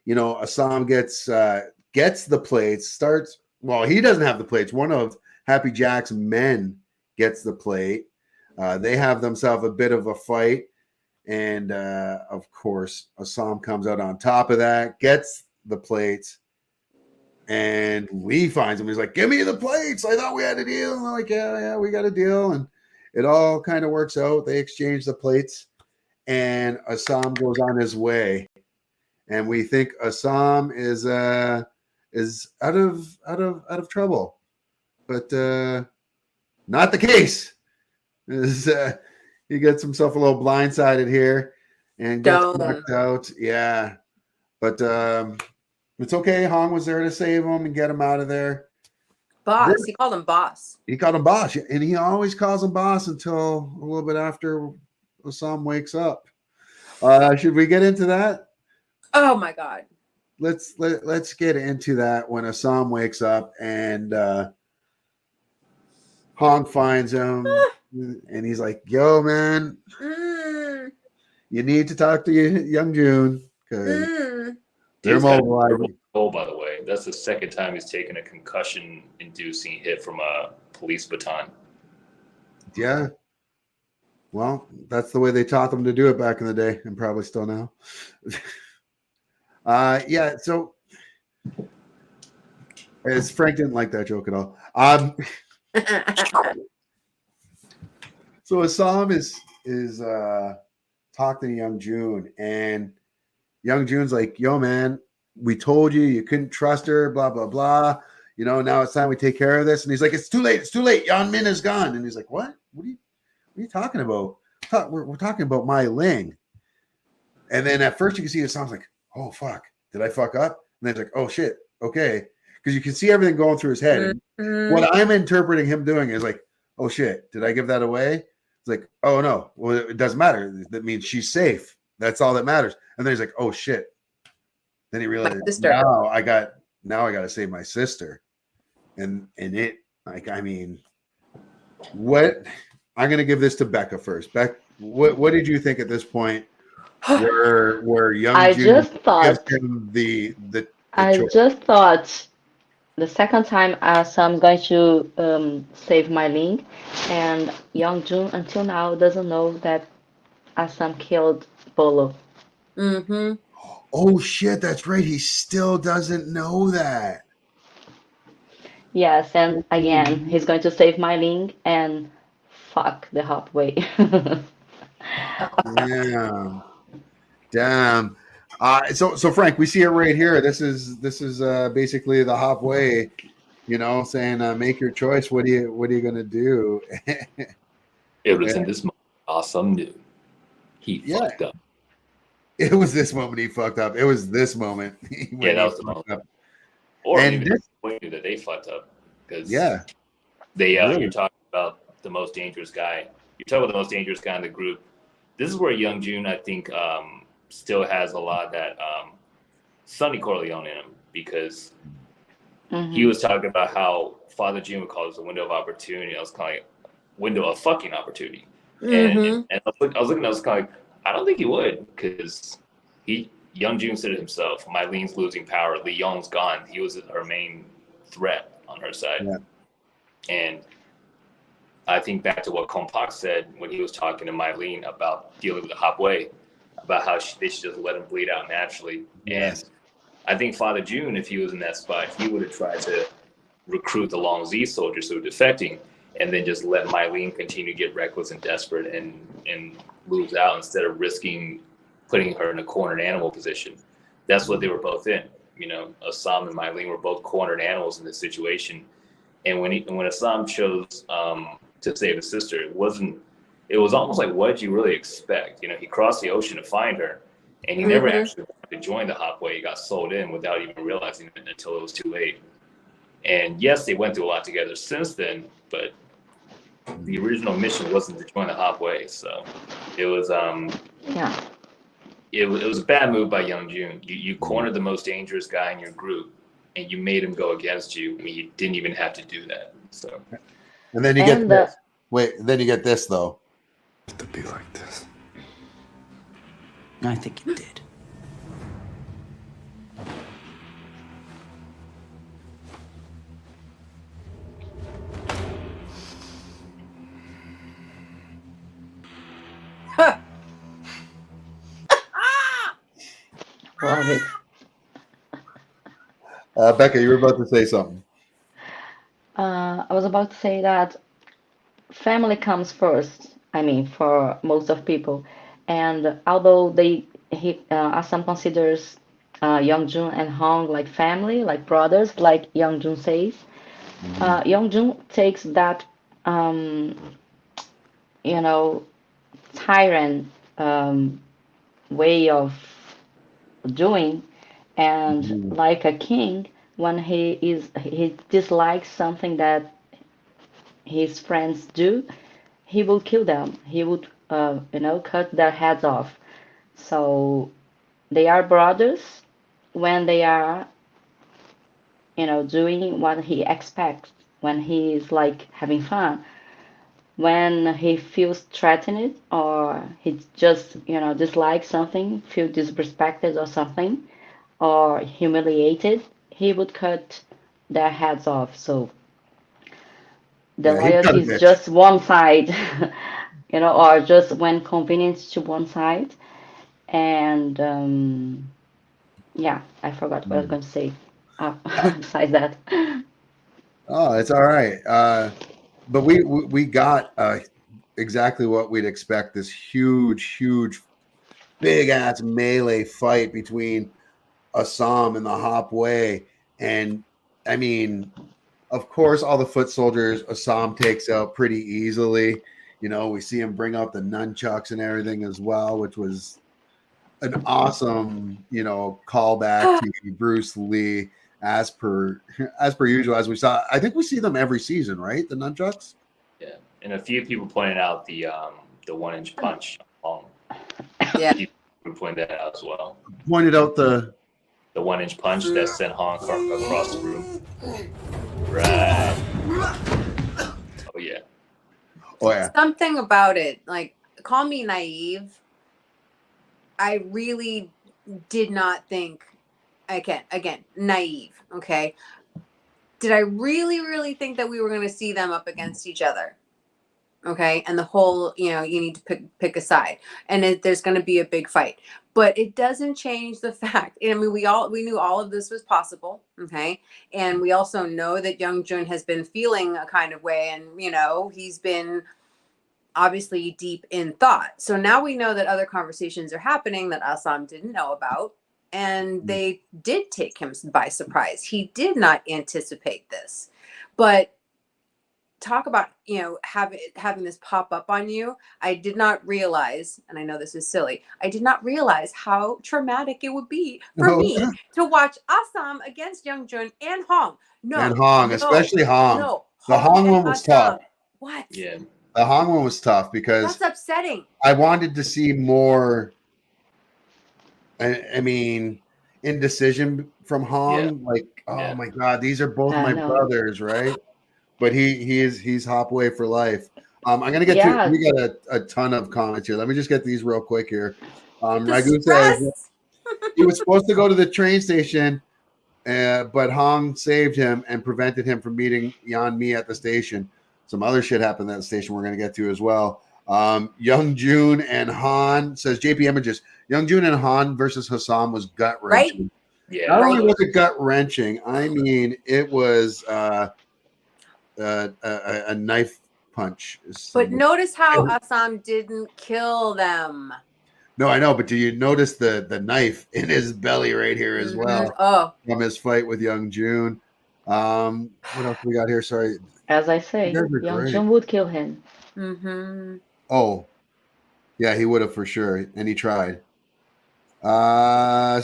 Assam gets the plates. Starts. Well, he doesn't have the plates. One of Happy Jack's men gets the plate. They have themselves a bit of a fight. And, of course, Assam comes out on top of that, gets the plates, and Lee finds him. He's like, give me the plates. I thought we had a deal. And they're like, yeah, we got a deal. And it all kind of works out. They exchange the plates, and Assam goes on his way. And we think Assam is out of trouble. But not the case. He gets himself a little blindsided here and gets knocked out. Yeah. But it's okay. Hong was there to save him and get him out of there. Boss. He called him boss. He called him boss. And he always calls him boss until a little bit after Assam wakes up. Should we get into that? Oh, my God. Let's get into that when Assam wakes up and Hong finds him. And he's like, yo, man, you need to talk to young June because they're mobilizing. Oh, by the way, that's the second time he's taken a concussion-inducing hit from a police baton. Yeah. Well, that's the way they taught them to do it back in the day and probably still now. Yeah, so as Frank didn't like that joke at all. So Assam is talking to Young June, and Young June's like, yo, man, we told you couldn't trust her, blah, blah, blah. Now it's time we take care of this. And he's like, it's too late. It's too late. Yan Min is gone. And he's like, what? What are you talking about? We're talking about Mai Ling. And then at first you can see Assam's like, oh, fuck. Did I fuck up? And then it's like, oh, shit. Okay. Because you can see everything going through his head. And what I'm interpreting him doing is like, oh, shit. Did I give that away? It's like, oh, no. Well, it doesn't matter. That means she's safe. That's all that matters. And then he's like, oh, shit. Then he realized, now I got to save my sister. And it, like, I mean, what? I'm going to give this to Becca first. Beck, what did you think at this point where young June gives him the just thought the second time I'm going to save my Ling, and Young Jun until now doesn't know that Assam killed Bolo. Mm-hmm. Oh shit, that's right. He still doesn't know that. Yes, and again, he's going to save my Ling and fuck the halfway. Damn. So Frank, we see it right here. This is basically the halfway, saying make your choice. What are you gonna do? It was in this moment Assam knew he fucked up. It was this moment he fucked up. It was this moment. Yeah, that was the moment. Up. Or even disappointed that they fucked up because they you're talking about the most dangerous guy. You're talking about the most dangerous guy in the group. This is where Young Jun, I think, still has a lot of that Sonny Corleone in him because he was talking about how Father June would call this a window of opportunity. I was kind of like, window of fucking opportunity. And I was looking, I was kind of like, I don't think he would because Young Jun said it himself. My Lean's losing power. Lee Young's gone. He was her main threat on her side. Yeah. And I think back to what Kompak said when he was talking to Mylene about dealing with the Hopway, about how they should just let him bleed out naturally. Yes. And I think Father June, if he was in that spot, he would have tried to recruit the Long Z soldiers who were defecting and then just let Mylene continue to get reckless and desperate and lose out instead of risking putting her in a cornered animal position. That's what they were both in. You know, Assam and Mylene were both cornered animals in this situation. And when Assam chose to save his sister, it was almost like, what did you really expect? You know, he crossed the ocean to find her, and he never actually wanted to join the Hopway. He got sold in without even realizing it until it was too late. And yes, they went through a lot together since then, but the original mission wasn't to join the Hopway. So it was it was a bad move by Young Jun. You cornered the most dangerous guy in your group, and you made him go against you. I mean, you didn't even have to do that. So, and then you get this. Wait, then you get this though. To be like this. I think it did. Love it. Becca, you were about to say something. I was about to say that family comes first. I mean, for most of people, and although Assam considers Youngjun and Hong like family, like brothers, like Youngjun says, Youngjun takes that you know tyrant way of doing, and like a king, when he dislikes something that his friends do, he will kill them. He would cut their heads off. So they are brothers when they are doing what he expects, when he is like having fun. When he feels threatened, or he just dislikes something, feel disrespected or something, or humiliated, he would cut their heads off. So the loyalty is just one side, or just when convenient to one side. And yeah, I forgot what I was going to say besides that. Oh, it's all right. But we got exactly what we'd expect. This huge, big ass melee fight between Assam and the Hopway. And I mean, of course, all the foot soldiers Assam takes out pretty easily. You know, we see him bring out the nunchucks and everything as well, which was an awesome, callback to Bruce Lee as per usual. As we saw, I think we see them every season, right? The nunchucks. yeah, and a few people pointed out the 1-inch punch. Yeah, People pointed that out as well. Pointed out the 1-inch punch that sent Hong across the room. Right. Oh yeah. Oh yeah. Something about it, like, call me naive. I really did not think, again, naive, okay? Did I really think that we were going to see them up against each other? Okay, and the whole, you need to pick a side, and there's going to be a big fight. But it doesn't change the fact. I mean, we knew all of this was possible, okay? And we also know that Young Jun has been feeling a kind of way, and he's been obviously deep in thought. So now we know that other conversations are happening that Assam didn't know about, and they did take him by surprise. He did not anticipate this. But talk about having this pop up on you. I did not realize, and I know this is silly, I did not realize how traumatic it would be for me to watch Assam against Young Jun and Hong. And Hong, especially Hong. No, the Hong one was tough. What? Yeah. The Hong one was tough because that's upsetting. I wanted to see more. I mean, indecision from Hong. Like, oh my God, these are both my brothers, right? But he's Hopway for life. I'm gonna get to. We got a ton of comments here. Let me just get these real quick here. Ragu says he was supposed to go to the train station, but Hong saved him and prevented him from meeting Yan Mi at the station. Some other shit happened at the station we're gonna get to as well. Young Jun and Han says JP Images. Young Jun and Han versus Hassam was gut wrenching. Right? Yeah. Not only was it gut wrenching, I mean it was a knife punch. But notice how Assam didn't kill them. No, I know, but do you notice the knife in his belly right here as well Oh, from his fight with Young June? What else we got here? Sorry. As I You say, guys are Young great. Jun would kill him. Oh, yeah, he would have for sure, and he tried. Uh,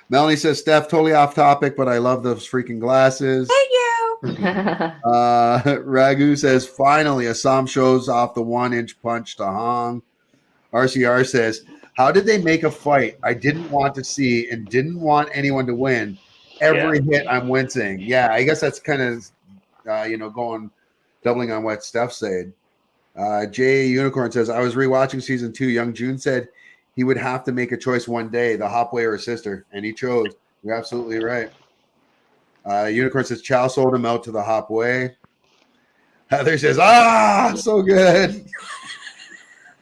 Melanie says, Steph, totally off topic, but I love those freaking glasses. thank you. Ragu says, finally, Assam shows off the 1-inch punch to Hong. RCR says, how did they make a fight I didn't want to see and didn't want anyone to win? Every hit I'm wincing. Yeah, I guess that's kind of, doubling on what Steph said. Jay Unicorn says, I was rewatching season 2. Young June said he would have to make a choice one day, the Hop Way or his sister, and he chose. You're absolutely right. Unicorn says, Chow sold him out to the Hop Way. Heather says, so good.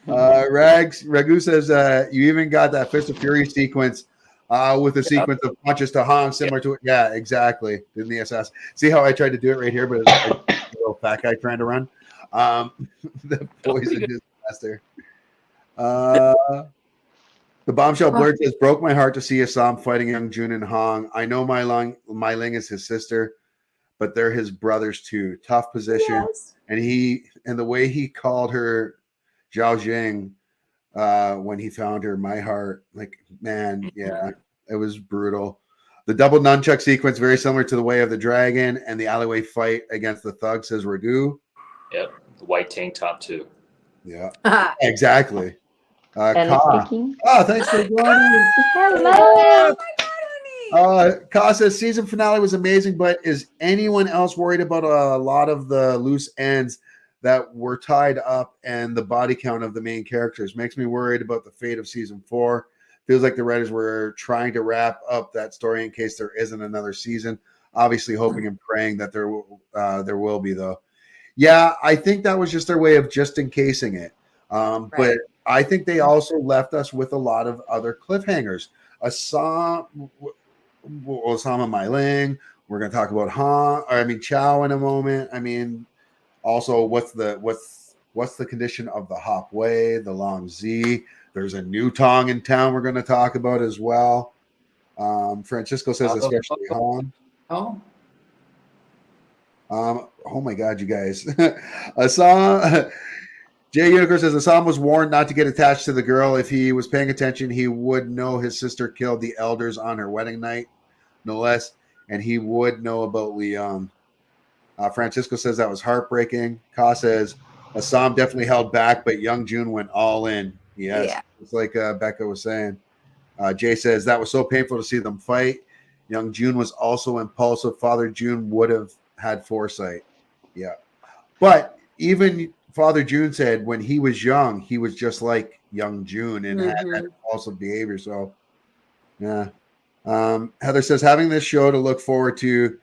Ragu says, you even got that Fist of Fury sequence with a sequence of punches to Hong, similar to it. Yeah, exactly. In the SS. See how I tried to do it right here, but it's like a little fat guy trying to run. The poison disaster. The bombshell blurred says, broke my heart to see Assam fighting Young Jun and Hong. I know Mai Ling is his sister, but they're his brothers too. Tough position. Yes. And the way he called her Zhao Jing when he found her, my heart, like, man, yeah, it was brutal. The double nunchuck sequence, very similar to the Way of the Dragon and the alleyway fight against the thug, says Ragu. Yep, the white tank top too. Yeah, exactly. And Ka. speaking. Thanks for joining. Hello. Ka says season finale was amazing, but is anyone else worried about a lot of the loose ends that were tied up and the body count of the main characters? Makes me worried about the fate of season 4. Feels like the writers were trying to wrap up that story in case there isn't another season. Obviously hoping and praying that there will be, though. Yeah, I think that was just their way of just encasing it. Right. But I think they also left us with a lot of other cliffhangers. Osama Mai Ling. We're going to talk about Chow in a moment. I mean, also what's the condition of the Hop Way, the Long Z. There's a new Tong in town we're going to talk about as well. Francisco says especially Hong. Oh my God, you guys. Jay Unicorn says Assam was warned not to get attached to the girl. If he was paying attention, he would know his sister killed the elders on her wedding night, no less, and he would know about Leon. Francisco says that was heartbreaking. Ka says Assam definitely held back, but Young June went all in. Yes, yeah. It's like Becca was saying. Jay says that was so painful to see them fight. Young June was also impulsive. Father June would have had foresight. Yeah. But even Father June said when he was young, he was just like Young June and had that impulsive behavior. So, yeah. Heather says having this show to look forward to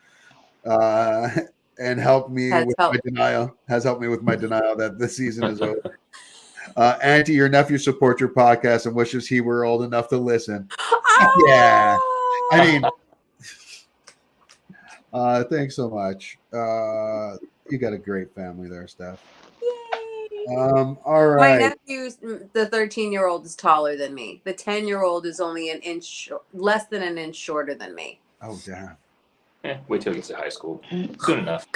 and helped me with my denial that this season is over. Auntie, your nephew supports your podcast and wishes he were old enough to listen. Yeah. I mean, thanks so much. You got a great family there, Steph. Yay. All right. My nephew's, the 13-year-old is taller than me. The 10-year-old is only less than an inch shorter than me. Oh, damn. Wait till he gets to high school. Soon enough.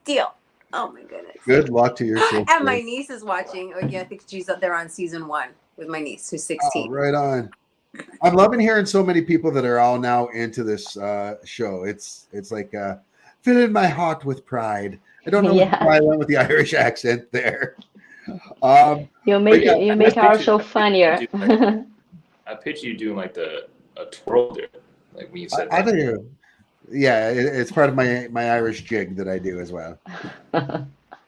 Deal. Oh my goodness. Good luck to your sister. And my niece is watching. Oh, yeah, I think she's up there on season 1 with my niece, who's 16. Oh, right on. I'm loving hearing so many people that are all now into this show. It's like filling my heart with pride. I don't know why I went with the Irish accent there. You make our show funnier. I picture you doing like a twirl there, like when you said I do. Yeah, it's part of my Irish jig that I do as well.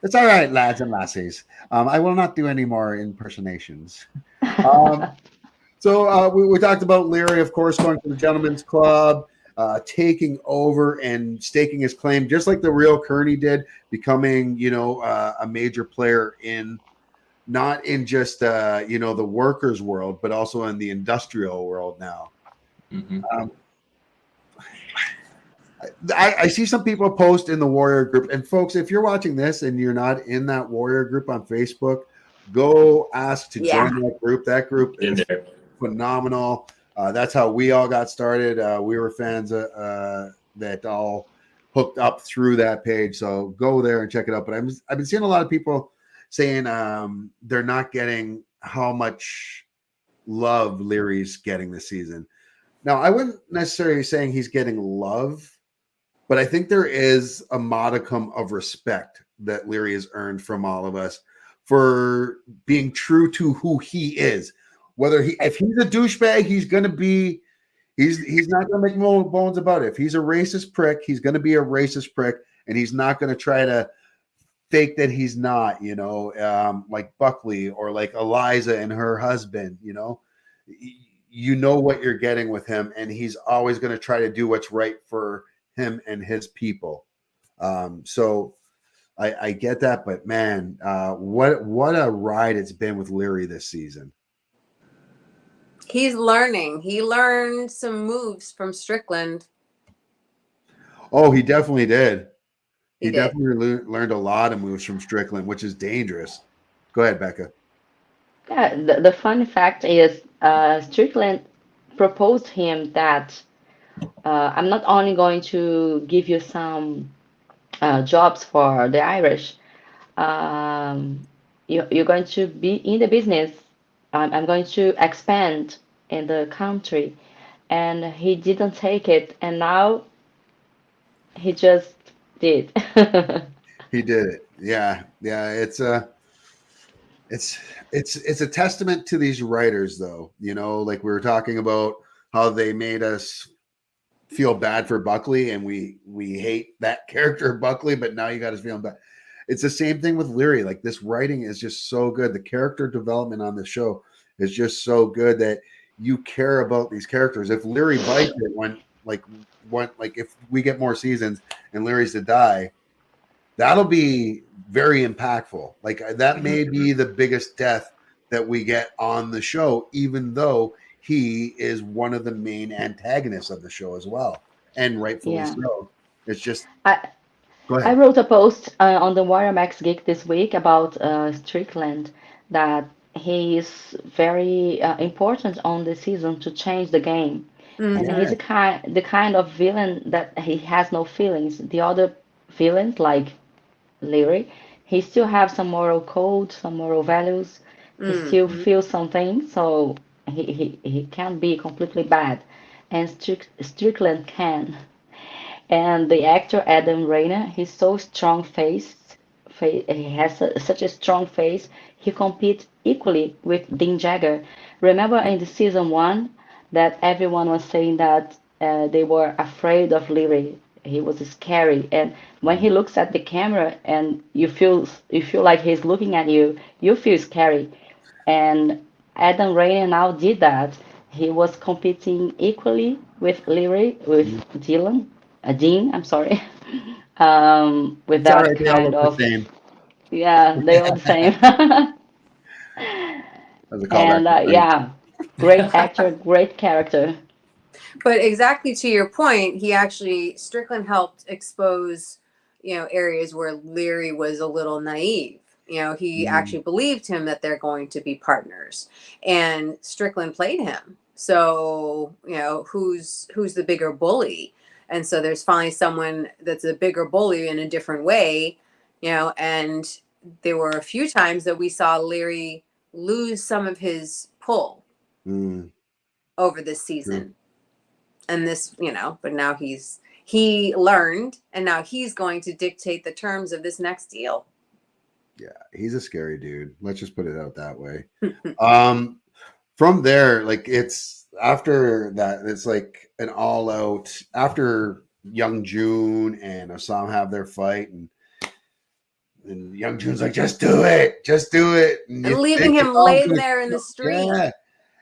It's all right, lads and lassies. I will not do any more impersonations. So we talked about Leary, of course, going to the Gentlemen's Club, taking over and staking his claim, just like the real Kearney did, becoming, a major player in not in just, the workers' world, but also in the industrial world now. Mm-hmm. I see some people post in the Warrior group, and folks, if you're watching this and you're not in that Warrior group on Facebook, Go ask to Yeah. join that group. That group In is there. phenomenal. That's how we all got started. We were fans that all hooked up through that page. So go there and check it out. But I've been seeing a lot of people saying they're not getting how much love Leary's getting this season. Now, I wouldn't necessarily saying he's getting love, but I think there is a modicum of respect that Leary has earned from all of us for being true to who he is. Whether if he's a douchebag, he's gonna be he's not gonna make no bones about it. If he's a racist prick, he's gonna be a racist prick, and he's not gonna try to fake that he's not, like Buckley or like Eliza and her husband, you know what you're getting with him, and he's always going to try to do what's right for him and his people. So I get that, but man, what a ride it's been with Leary this season. He's learning. He learned some moves from Strickland. Oh, he definitely did. He He did. definitely learned a lot of moves from Strickland, which is dangerous. Go ahead, Becca. Yeah, the fun fact is Strickland proposed him that I'm not only going to give you some jobs for the Irish, you're going to be in the business. I'm going to expand in the country. And he didn't take it, and now he just did. He did it. Yeah. It's a testament to these writers, though. Like we were talking about how they made us feel bad for Buckley, and we hate that character Buckley, but now you got us feeling bad. It's the same thing with Leary. Like, this writing is just so good. The character development on the show is just so good that you care about these characters. If Leary bites it when if we get more seasons and Leary's to die, that'll be very impactful. Like, that may be the biggest death that we get on the show, even though he is one of the main antagonists of the show as well, and rightfully Yeah. so. It's just I go I ahead. wrote a post on the Warrior Max Geek this week about Strickland, that he is very important on the season to change the game, and Mhm. he's the kind of villain that he has no feelings. The other villains like Leary, he still have some moral code, some moral values. He still Mhm. feels something, so he can't be completely bad, and Strickland can. And the actor Adam Rayner, he's so strong faced. He has such a strong face. He competes equally with Dean Jagger. Remember in the season one that everyone was saying that they were afraid of Leary. He was scary, and when he looks at the camera and you feel like he's looking at you, you feel scary. And Adam Rayner now did that. He was competing equally with Leary, with Dean, I'm sorry, with It's all that right. They all kind look the of, same. yeah, they all the same. As a callback And to Friends. yeah, great actor, great character. But exactly to your point, Strickland helped expose, areas where Leary was a little naive. He actually believed him that they're going to be partners, and Strickland played him. So, who's the bigger bully? And so there's finally someone that's a bigger bully in a different way, and there were a few times that we saw Leary lose some of his pull over this season. And this, but now he learned, and now he's going to dictate the terms of this next deal. Yeah, he's a scary dude. Let's just put it out that way. From there, like, it's after that, it's like an all out after Young June and Assam have their fight, and Young June's like, just do it, And you leaving think him Assam's laying gonna there in the street. Yeah.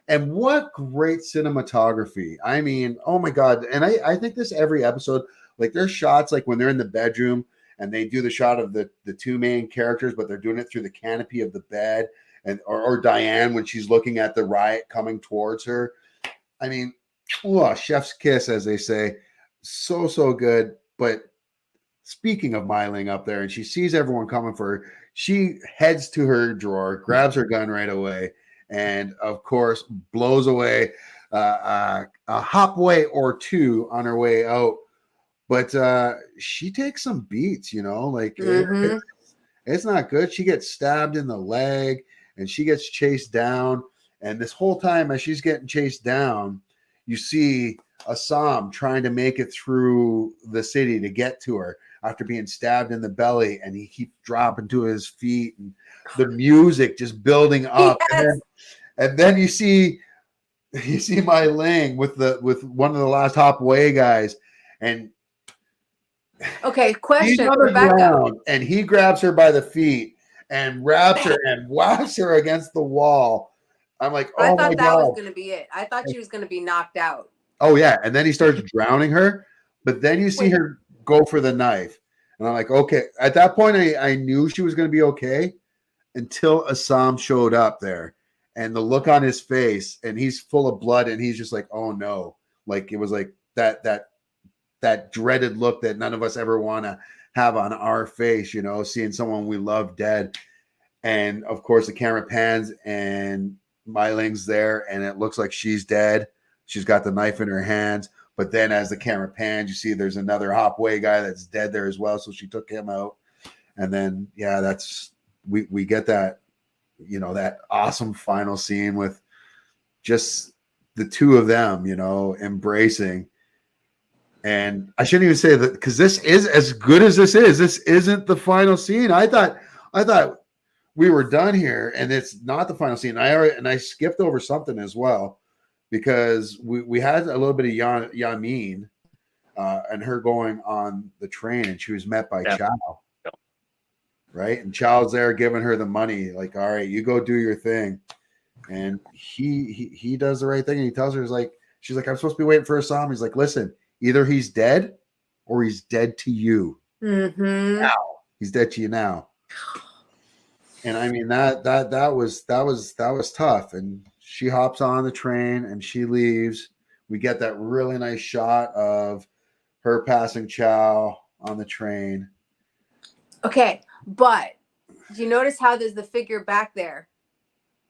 And what great cinematography. I mean, oh my God. And I think this every episode, like, there's shots like when they're in the bedroom and they do the shot of the two main characters, but they're doing it through the canopy of the bed, and or Diane when she's looking at the riot coming towards her. I mean, chef's kiss, as they say. So good. But speaking of Mai Ling up there, and she sees everyone coming for her, she heads to her drawer, grabs her gun right away, and of course blows away a hopway or two on her way out. But she takes some beats, like it's not good. She gets stabbed in the leg and she gets chased down. And this whole time as she's getting chased down, you see Assam trying to make it through the city to get to her after being stabbed in the belly, and he keeps dropping to his feet, and the music just building up. Yes. And then you see Mai Ling with one of the last hop away guys, and Okay, he's question, on the Rebecca. ground, and he grabs her by the feet and wraps her and whacks her against the wall. I'm like, I oh thought my that was God. going to be it. I thought she was going to be knocked out. Oh yeah, and then he starts drowning her, but then you see her go for the knife, and I'm like, okay. At that point, I knew she was going to be okay until Assam showed up there, and the look on his face, and he's full of blood, and he's just like, oh no, like it was like that dreaded look that none of us ever want to have on our face, seeing someone we love dead. And of course, the camera pans, and Mai Ling's there, and it looks like she's dead. She's got the knife in her hands. But then as the camera pans, you see there's another hopway guy that's dead there as well. So she took him out. And then, yeah, we get that, that awesome final scene with just the two of them, embracing. And I shouldn't even say that, because this is as good as this is. This isn't the final scene. I thought we were done here, and it's not the final scene. I skipped over something as well, because we had a little bit of Yamin and her going on the train, and she was met by Chow, right? And Chow's there giving her the money, like, all right, you go do your thing. And he does the right thing, and he tells her, she's like, I'm supposed to be waiting for Assam. He's like, listen, either he's dead or he's dead to you. Now he's dead to you now. And I mean that was tough. And she hops on the train and she leaves. We get that really nice shot of her passing Chow on the train. Okay, but do you notice how there's the figure back there?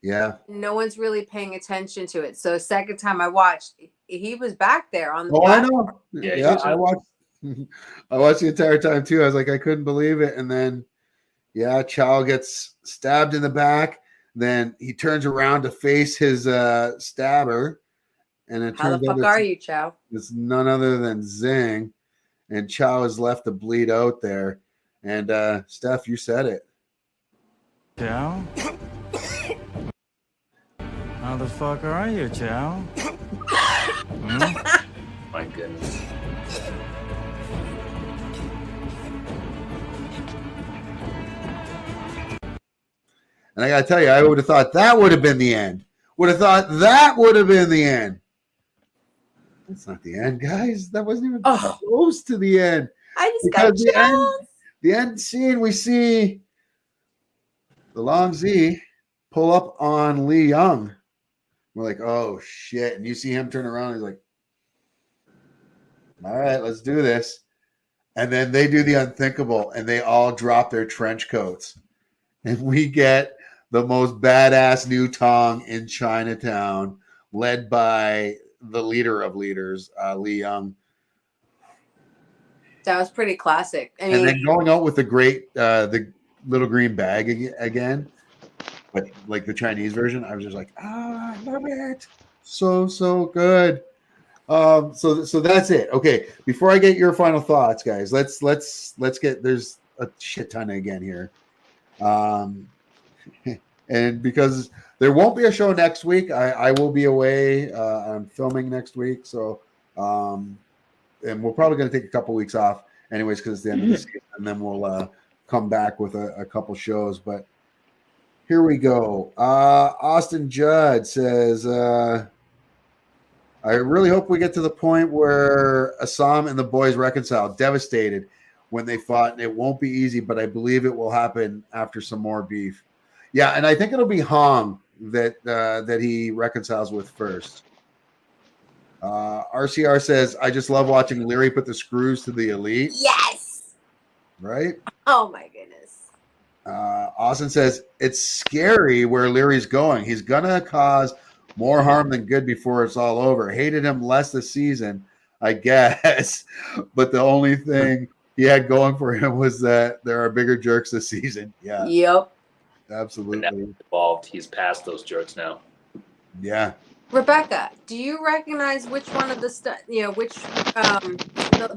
Yeah. No one's really paying attention to it. So second time I watched, he was back there on the platform. I know. Yeah, I watched the entire time too. I was like, I couldn't believe it. And then Chow gets stabbed in the back. Then he turns around to face his stabber. And it How turns the fuck are you, Chow? It's none other than Zing. And Chow is left to bleed out there. And Steph, you said it. Chow? How the fuck are you, Chow? My goodness. And I got to tell you, I would have thought that would have been the end. That's not the end, guys. That wasn't even close to the end. I just got chills. The end scene, we see the Long Z pull up on Li Young. We're like, oh shit. And you see him turn around. He's like, all right, let's do this. And then they do the unthinkable, and they all drop their trench coats. And we get the most badass new Tong in Chinatown, led by the leader of leaders, Li Young. That was pretty classic. I mean, and then going out with the little green bag again, but like the Chinese version, I was just like, I love it. So good. So that's it. Okay, before I get your final thoughts, guys, let's get, there's a shit ton again here. And because there won't be a show next week, I will be away. I'm filming next week, so and we're probably going to take a couple weeks off anyways, because it's the end of the season, and then we'll come back with a couple shows. But here we go. Austin Judd says, I really hope we get to the point where Assam and the boys reconcile. Devastated when they fought, and it won't be easy, but I believe it will happen after some more beef. Yeah, and I think it'll be Hong that he reconciles with first. RCR says, I just love watching Leary put the screws to the elite. yes. right? Oh my goodness. Austin says it's scary where Leary's going. He's gonna cause more harm than good before it's all over. Hated him less this season, I guess, but the only thing he had going for him was that there are bigger jerks this season. Yeah, Yep. absolutely. But now he's evolved. He's past those jerks now. Yeah. Rebecca, do you recognize which one of the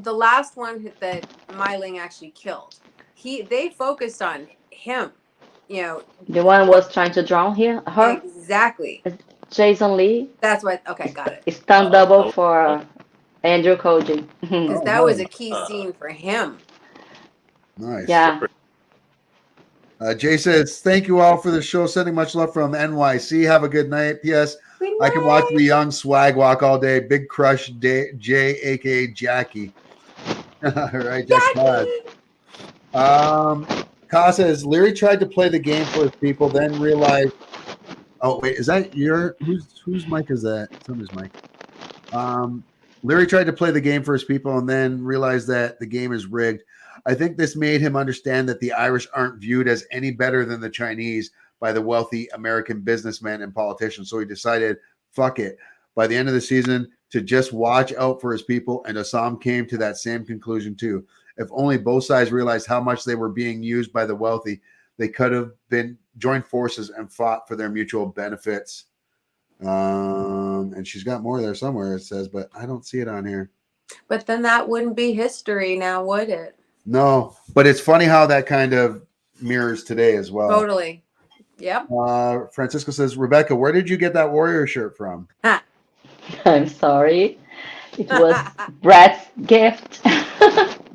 the last one that Myling actually killed? They focused on him. The one was trying to drown her. Exactly. Jason Lee. That's what. Okay, got it. Stunt double for Andrew Koji. Because that was a key scene for him. Nice. Yeah. Jay says, thank you all for the show. Sending much love from NYC. Have a good night. P.S. I can watch the young swag walk all day. Big crush, Jay, a.k.a. Jackie. All right, Jackie. Ka says, Leary tried to play the game for his people, then realized, oh, wait, is that whose mic is that? Somebody's mic. Leary tried to play the game for his people and then realized that the game is rigged. I think this made him understand that the Irish aren't viewed as any better than the Chinese by the wealthy American businessmen and politicians. So he decided, fuck it, by the end of the season, to just watch out for his people. And Assam came to that same conclusion too. If only both sides realized how much they were being used by the wealthy, they could have been joined forces and fought for their mutual benefits. And she's got more there somewhere, it says, but I don't see it on here. But then that wouldn't be history now, would it? No, but it's funny how that kind of mirrors today as well. Totally. Yep. Francisco says, Rebecca, where did you get that Warrior shirt from? I'm sorry. It was Brad's gift.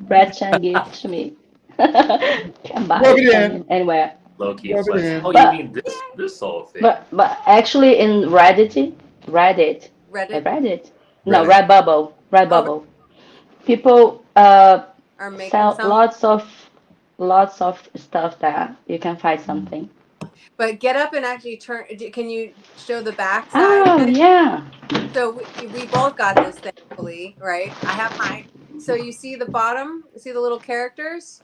Brad Chan gave to me. Can buy it anywhere. Loki is like, oh, But- you mean this whole thing? But actually in Reddit. Reddit? No, Redbubble. People Are making sell some. lots of stuff there. You can find something. But get up and actually turn. Can you show the back side? Oh of it? yeah. So we both got this, thankfully, right? I have mine. So you see the bottom? See the little characters?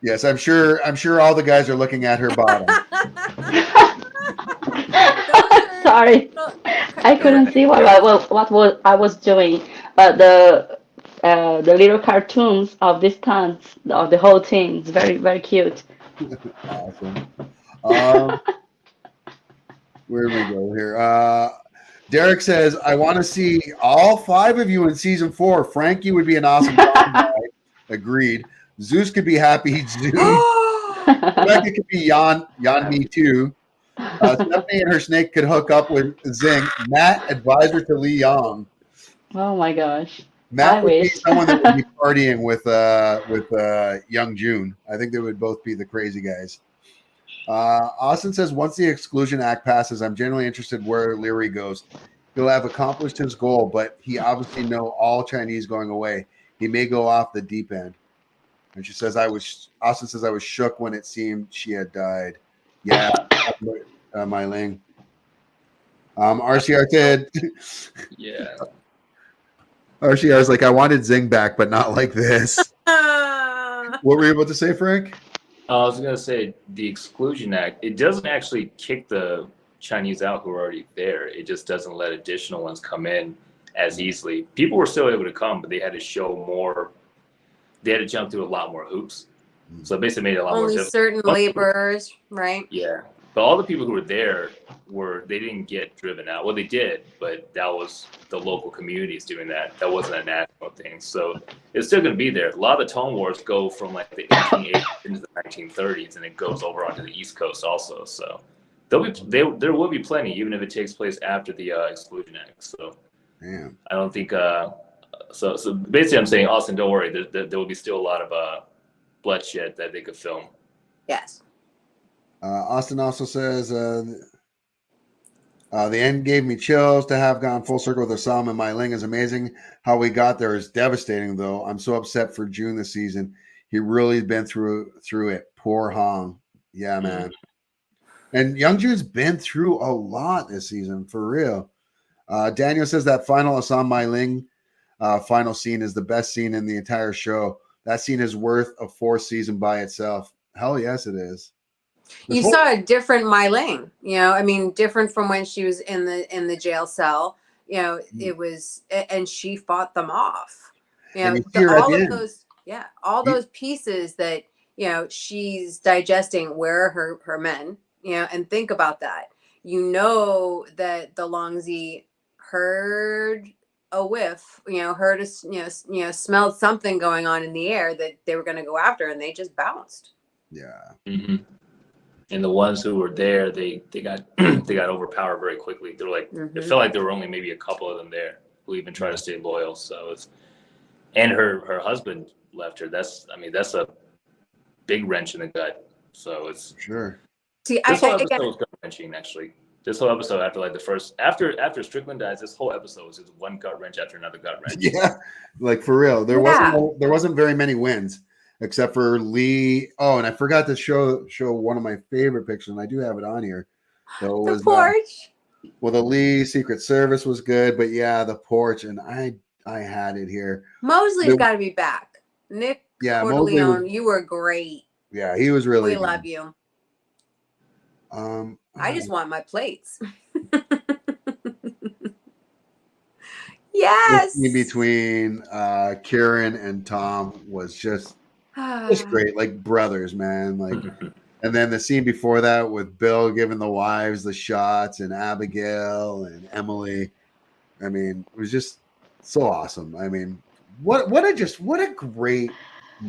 Yes, I'm sure all the guys are looking at her bottom. Sorry, I couldn't see what I was doing, but the little cartoons of this stunts of the whole team is very very cute. Awesome. Where do we go here? Derek says, I want to see all 5 of you in season 4. Frankie would be an awesome guy. Agreed. Zeus could be happy. Zeus. Rebecca could be Yan Me Too. Stephanie and her snake could hook up with Zing. Matt, advisor to Lee Young. Oh my gosh. Matt would be someone that would be partying with Young June. I think they would both be the crazy guys. Austin says, once the Exclusion Act passes, I'm generally interested where Leary goes. He'll have accomplished his goal, but he obviously know all Chinese going away. He may go off the deep end. And she says, Austin says, I was shook when it seemed she had died. Yeah, Myling. RCR said, Yeah. RCR is like, I wanted Zing back, but not like this. What were you about to say, Frank? I was going to say the Exclusion Act, it doesn't actually kick the Chinese out who are already there. It just doesn't let additional ones come in as easily. People were still able to come, but they had to show more. They had to jump through a lot more hoops. So it basically made it a lot more Only difficult. certain laborers, right? Yeah. But all the people who were there they didn't get driven out. Well, they did, but that was the local communities doing that. That wasn't a national thing. So it's still going to be there. A lot of the Tong Wars go from like the 1880s into the 1930s, and it goes over onto the East Coast also. So there will be plenty, even if it takes place after the Exclusion Act. So Damn. I don't think. So basically, I'm saying, Austin, don't worry. There will be still a lot of bloodshed that they could film. Yes. Austin also says, the end gave me chills. To have gone full circle with Assam and Myling is amazing. How we got there is devastating, though. I'm so upset for June this season. He really been through it. Poor Hong. Yeah, man. And Young June's been through a lot this season, for real. Daniel says that final Assam Myling final scene is the best scene in the entire show. that scene is worth a 4th season by itself. Hell yes, it is. You saw a different Mai Ling, you know, I mean, different from when she was in the jail cell, you know, it was, and she fought them off, you know, you see her at all the of end. those, all those pieces that, you know, she's digesting, where are her men, you know, and think about that. You know that the Longzi heard a whiff, you know, heard a, smelled something going on in the air that they were going to go after, and they just bounced. Yeah. Mm-hmm. And the ones who were there, they got they got overpowered very quickly. They're like, it felt like there were only maybe a couple of them there who even try to stay loyal. So it's, and her husband left her. That's a big wrench in the gut. So it's Sure. See, this whole episode was gut wrenching actually. This whole episode after like the first after Strickland dies, this whole episode was just one gut wrench after another gut wrench. Yeah, like for real. There wasn't very many wins except for Lee. Oh, and I forgot to show one of my favorite pictures, and I do have it on here. So it was the porch. Well, the Lee Secret Service was good, but yeah, the porch, and I had it here. Mosley's got to be back. Nick Corleone, you were great. Yeah, he was really. We love you. I just want my plates. Yes. In between Kieran and Tom was just great, like brothers, man. Like, and then the scene before that with Bill giving the wives the shots, and Abigail and Emily. I mean, it was just so awesome. I mean, what a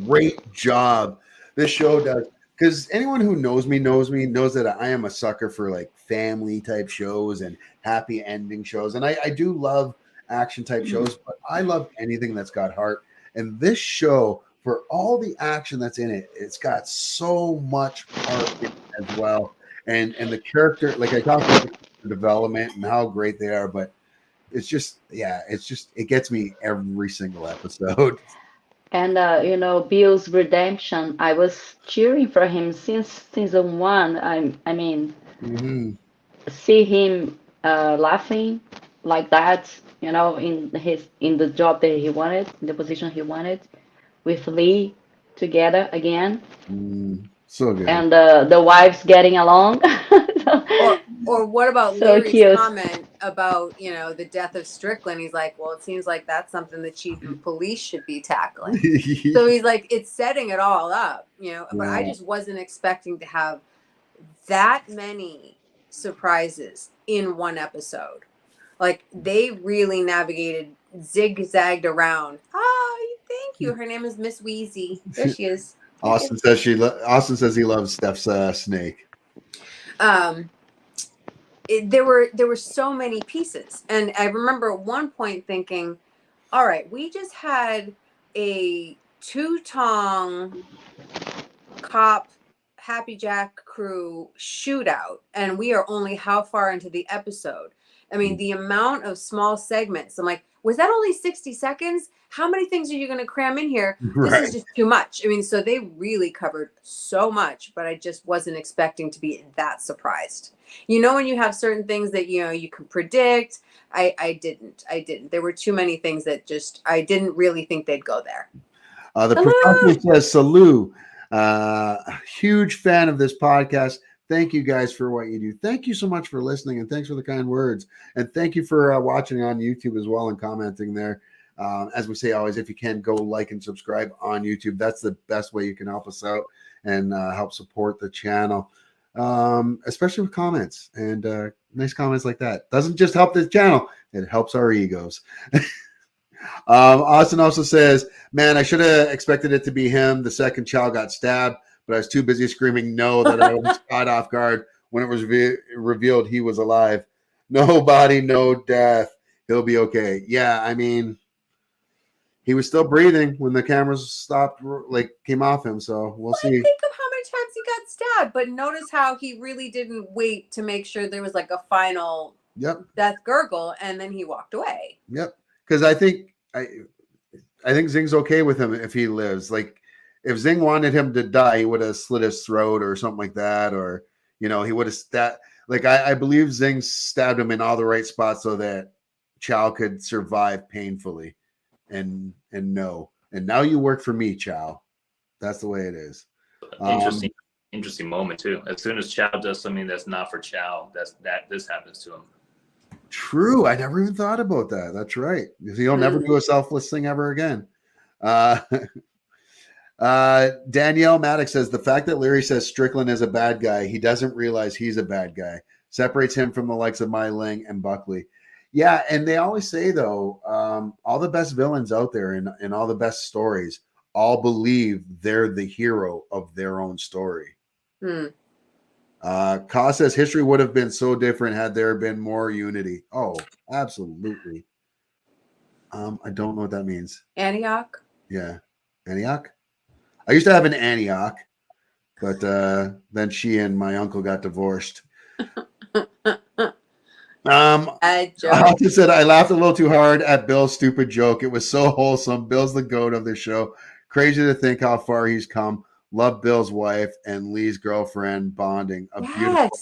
great job this show does. Because anyone who knows me knows that I am a sucker for like family type shows and happy ending shows. And I do love action type shows, but I love anything that's got heart. And this show, for all the action that's in it, it's got so much heart in it as well. And the character, like I talked about the development and how great they are, but it gets me every single episode. And you know, Bill's redemption, I was cheering for him since season 1. I mean, see him laughing like that, you know, in the job that he wanted, in the position he wanted, with Lee together again. So good. And the wives getting along. Or what about so Larry's cute. comment about, you know, the death of Strickland? He's like, well, it seems like that's something the chief of police should be tackling. So he's like, it's setting it all up, you know, but I just wasn't expecting to have that many surprises in one episode. Like, they really navigated, zigzagged around. Oh, thank you. Her name is Miss Wheezy. There she is. Austin says he loves Steph's snake. There were so many pieces, and I remember at one point thinking, all right, we just had a 2-Tong cop Happy Jack crew shootout, and we are only how far into the episode? I mean, the amount of small segments, I'm like, was that only 60 seconds? How many things are you going to cram in here? This is just too much. I mean, so they really covered so much, but I just wasn't expecting to be that surprised. You know, when you have certain things that, you know, you can predict, I didn't. There were too many things that just, I didn't really think they'd go there. The professor says, Salute. Huge fan of this podcast. Thank you guys for what you do. Thank you so much for listening, and thanks for the kind words. And thank you for watching on YouTube as well and commenting there. As we say always, if you can, go like and subscribe on YouTube. That's the best way you can help us out and help support the channel, especially with comments and nice comments like that. Doesn't just help the channel, it helps our egos. Austin also says, man, I should have expected it to be him. The second child got stabbed, but I was too busy screaming no that I was caught off guard when it was revealed he was alive. No body, no death. He'll be okay. Yeah, I mean, he was still breathing when the cameras stopped, like came off him. So we'll see. Think of how many times he got stabbed, but notice how he really didn't wait to make sure there was like a final death gurgle, and then he walked away. Yep. Because I think Zing's okay with him if he lives. Like, if Zing wanted him to die, he would have slit his throat or something like that, or he would have stabbed. Like, I believe Zing stabbed him in all the right spots so that Chow could survive painfully and know. and now you work for me, Chow. That's the way it is. Interesting moment too. As soon as Chow does something that's not for Chow, this happens to him. True. I never even thought about that. That's right. He'll never do a selfless thing ever again. Danielle Maddox says the fact that Leary says Strickland is a bad guy, he doesn't realize he's a bad guy. Separates him from the likes of Mai Ling and Buckley. Yeah, and they always say though, all the best villains out there and all the best stories all believe they're the hero of their own story. Ka says history would have been so different had there been more unity. Oh, absolutely. I don't know what that means. Antioch? Yeah. Antioch? I used to have an Antioch, but then she and my uncle got divorced. I just said I laughed a little too hard at Bill's stupid joke. It was so wholesome. Bill's the goat of the show. Crazy to think how far he's come. Love Bill's wife and Lee's girlfriend bonding. A beautiful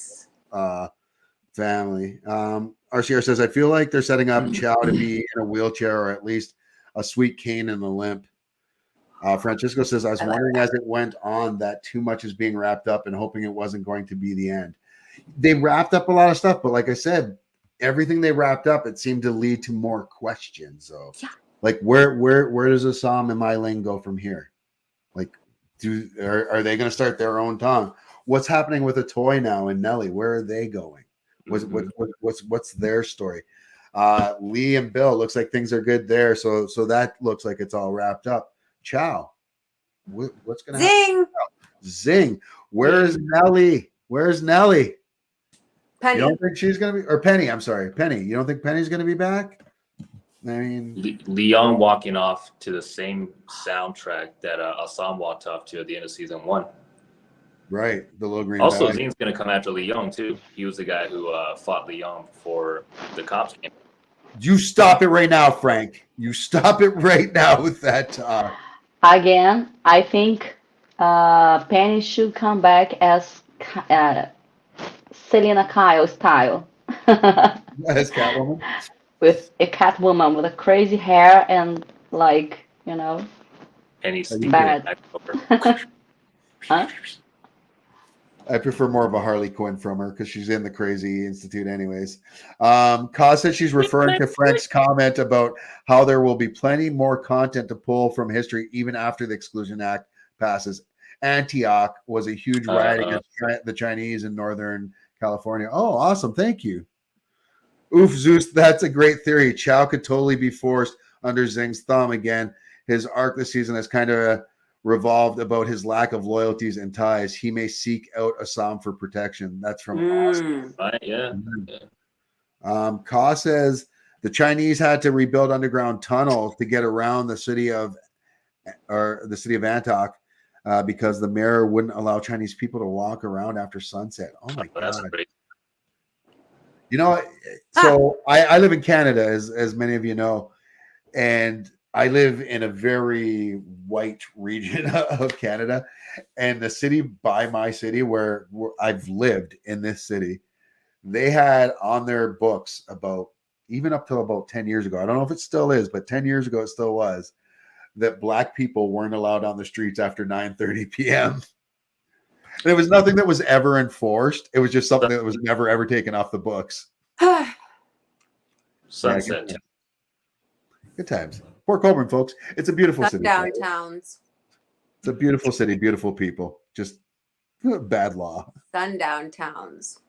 family. RCR says, I feel like they're setting up Chow to be in a wheelchair or at least a sweet cane in the limp. Francisco says, I was wondering as it went on that too much is being wrapped up and hoping it wasn't going to be the end. They wrapped up a lot of stuff, but like I said, everything they wrapped up, it seemed to lead to more questions. So, like, where does Assam and Mai Ling go from here? Like, are they going to start their own Tong? What's happening with a toy now and Nelly? Where are they going? What's their story? Lee and Bill, looks like things are good there. So that looks like it's all wrapped up. Chow, what's going to happen? Zing. Where's Nelly? Where's Nelly? Penny. You don't think she's going to be, or Penny? I'm sorry, Penny. You don't think Penny's going to be back? I mean, Leon walking off to the same soundtrack that Assam walked off to at the end of season 1. Right, the little green. Also, bag. Zing's going to come after Leon too. He was the guy who fought Leon before the cops came. You stop it right now, Frank. You stop it right now with that. Again, I think Penny should come back as Selena Kyle style. As Catwoman. With a Catwoman with a crazy hair and like, Penny bad. Huh? I prefer more of a Harley Quinn from her because she's in the Crazy Institute anyways. Ka said she's referring to Frank's comment about how there will be plenty more content to pull from history even after the Exclusion Act passes. Antioch was a huge riot against the Chinese in Northern California. Oh, awesome. Thank you. Oof, Zeus, that's a great theory. Chow could totally be forced under Zing's thumb again. His arc this season has kind of revolved about his lack of loyalties and ties. He may seek out Assam for protection. That's from Austin. Right, yeah. Ka says the Chinese had to rebuild underground tunnels to get around the city of Antioch because the mayor wouldn't allow Chinese people to walk around after sunset. Oh my God. So I live in Canada, as many of you know, and I live in a very white region of Canada, and the city by my city where I've lived in this city, they had on their books about, even up to about 10 years ago, I don't know if it still is, but 10 years ago it still was, that Black people weren't allowed on the streets after 9:30 p.m. And it was nothing that was ever enforced. It was just something that was never, ever taken off the books. Sunset. Yeah, good times. Port Colborne, folks. It's a beautiful city. Downtowns. It's a beautiful city, beautiful people. Just bad law. Sundown towns.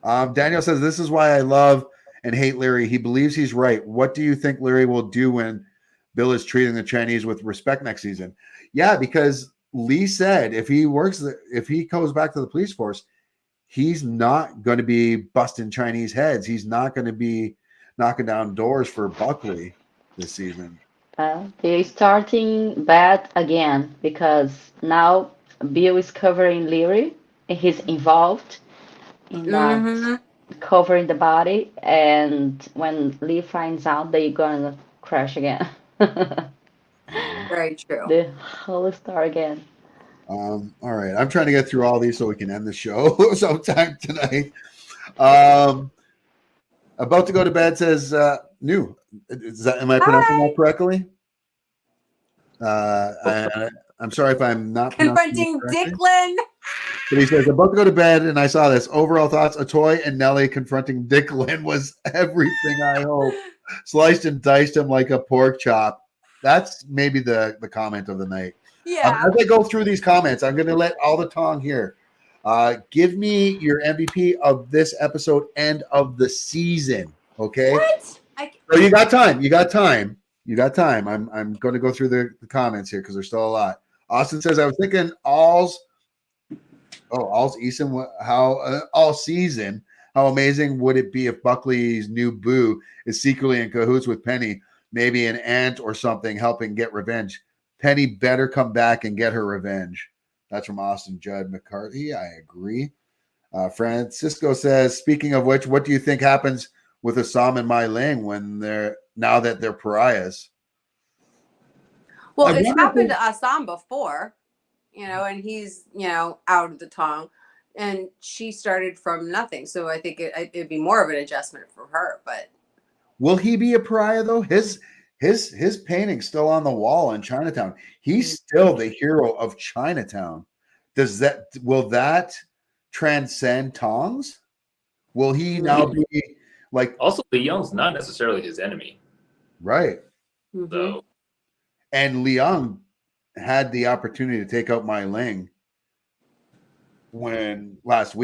Daniel says, this is why I love and hate Leary. He believes he's right. What do you think Leary will do when Bill is treating the Chinese with respect next season? Yeah, because Lee said if he goes back to the police force, he's not going to be busting Chinese heads. He's not going to be knocking down doors for Buckley this season. They're starting bad again because now Bill is covering Leary and he's involved in that covering the body. And when Lee finds out, they're going to crash again. Very true. The whole start again. All right. I'm trying to get through all these so we can end the show sometime tonight. About to go to bed says new. Am I pronouncing that correctly? I'm sorry if I'm not pronouncing Confronting it correctly. Dicklin. But he says, about to go to bed, and I saw this. Overall thoughts, Atoy and Nelly confronting Dick Lynn was everything I hope. Sliced and diced him like a pork chop. That's maybe the comment of the night. Yeah. As I go through these comments, I'm going to let all the Tong here. Give me your MVP of this episode and of the season. Okay. What? So you got time. You got time. You got time. I'm going to go through the comments here because there's still a lot. Austin says, I was thinking all's Easton, all season. How amazing would it be if Buckley's new boo is secretly in cahoots with Penny, maybe an aunt or something, helping get revenge? Penny better come back and get her revenge. That's from Austin Judd McCarthy. I agree. Francisco says, speaking of which, what do you think happens with Assam and Mai Ling now that they're pariahs? Well, it's happened to Assam before, and he's, out of the Tong, and she started from nothing. So I think it'd be more of an adjustment for her. But will he be a pariah though? His painting's still on the wall in Chinatown. He's still the hero of Chinatown. Will that transcend Tong's? Will he now be like? Also, Leon's not necessarily his enemy, right? So, and Leon had the opportunity to take out Mai Ling last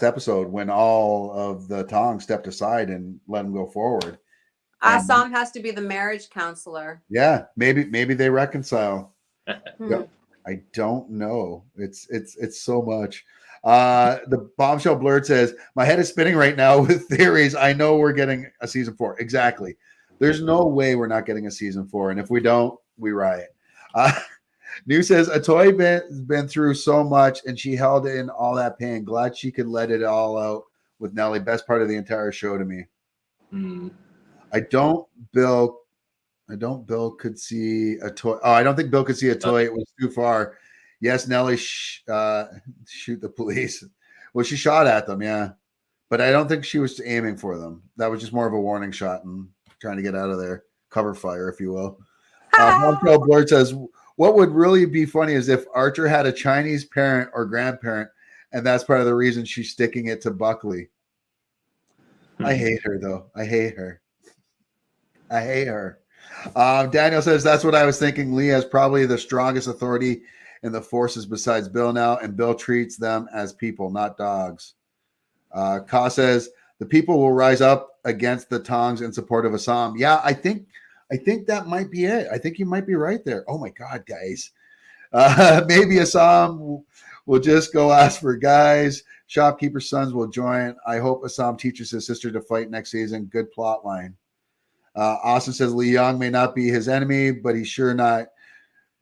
episode, when all of the Tong stepped aside and let him go forward. Assam has to be the marriage counselor. Yeah, maybe they reconcile. Yep. I don't know. It's so much. The bombshell blurred says, my head is spinning right now with theories. I know we're getting a season 4. Exactly. There's no way we're not getting a season 4, and if we don't, we riot. New says, Atoy been through so much, and she held in all that pain. Glad she could let it all out with Nelly. Best part of the entire show to me. I don't Bill could see Atoy. Oh, I don't think Bill could see Atoy. It was too far. Yes, Nelly shoot the police. Well, she shot at them, yeah. But I don't think she was aiming for them. That was just more of a warning shot and trying to get out of there. Cover fire, if you will. Bombshell Blurt says, what would really be funny is if Archer had a Chinese parent or grandparent, and that's part of the reason she's sticking it to Buckley. I hate her, though. I hate her. Daniel says, that's what I was thinking. Lee has probably the strongest authority in the forces besides Bill now, and Bill treats them as people, not dogs. Ka says, the people will rise up against the Tongs in support of Assam. Yeah, I think that might be it. I think you might be right there. Oh my God, guys. Maybe Assam will just go ask for guys. Shopkeeper's sons will join. I hope Assam teaches his sister to fight next season. Good plot line. Austin says Lee Young may not be his enemy, but he's sure not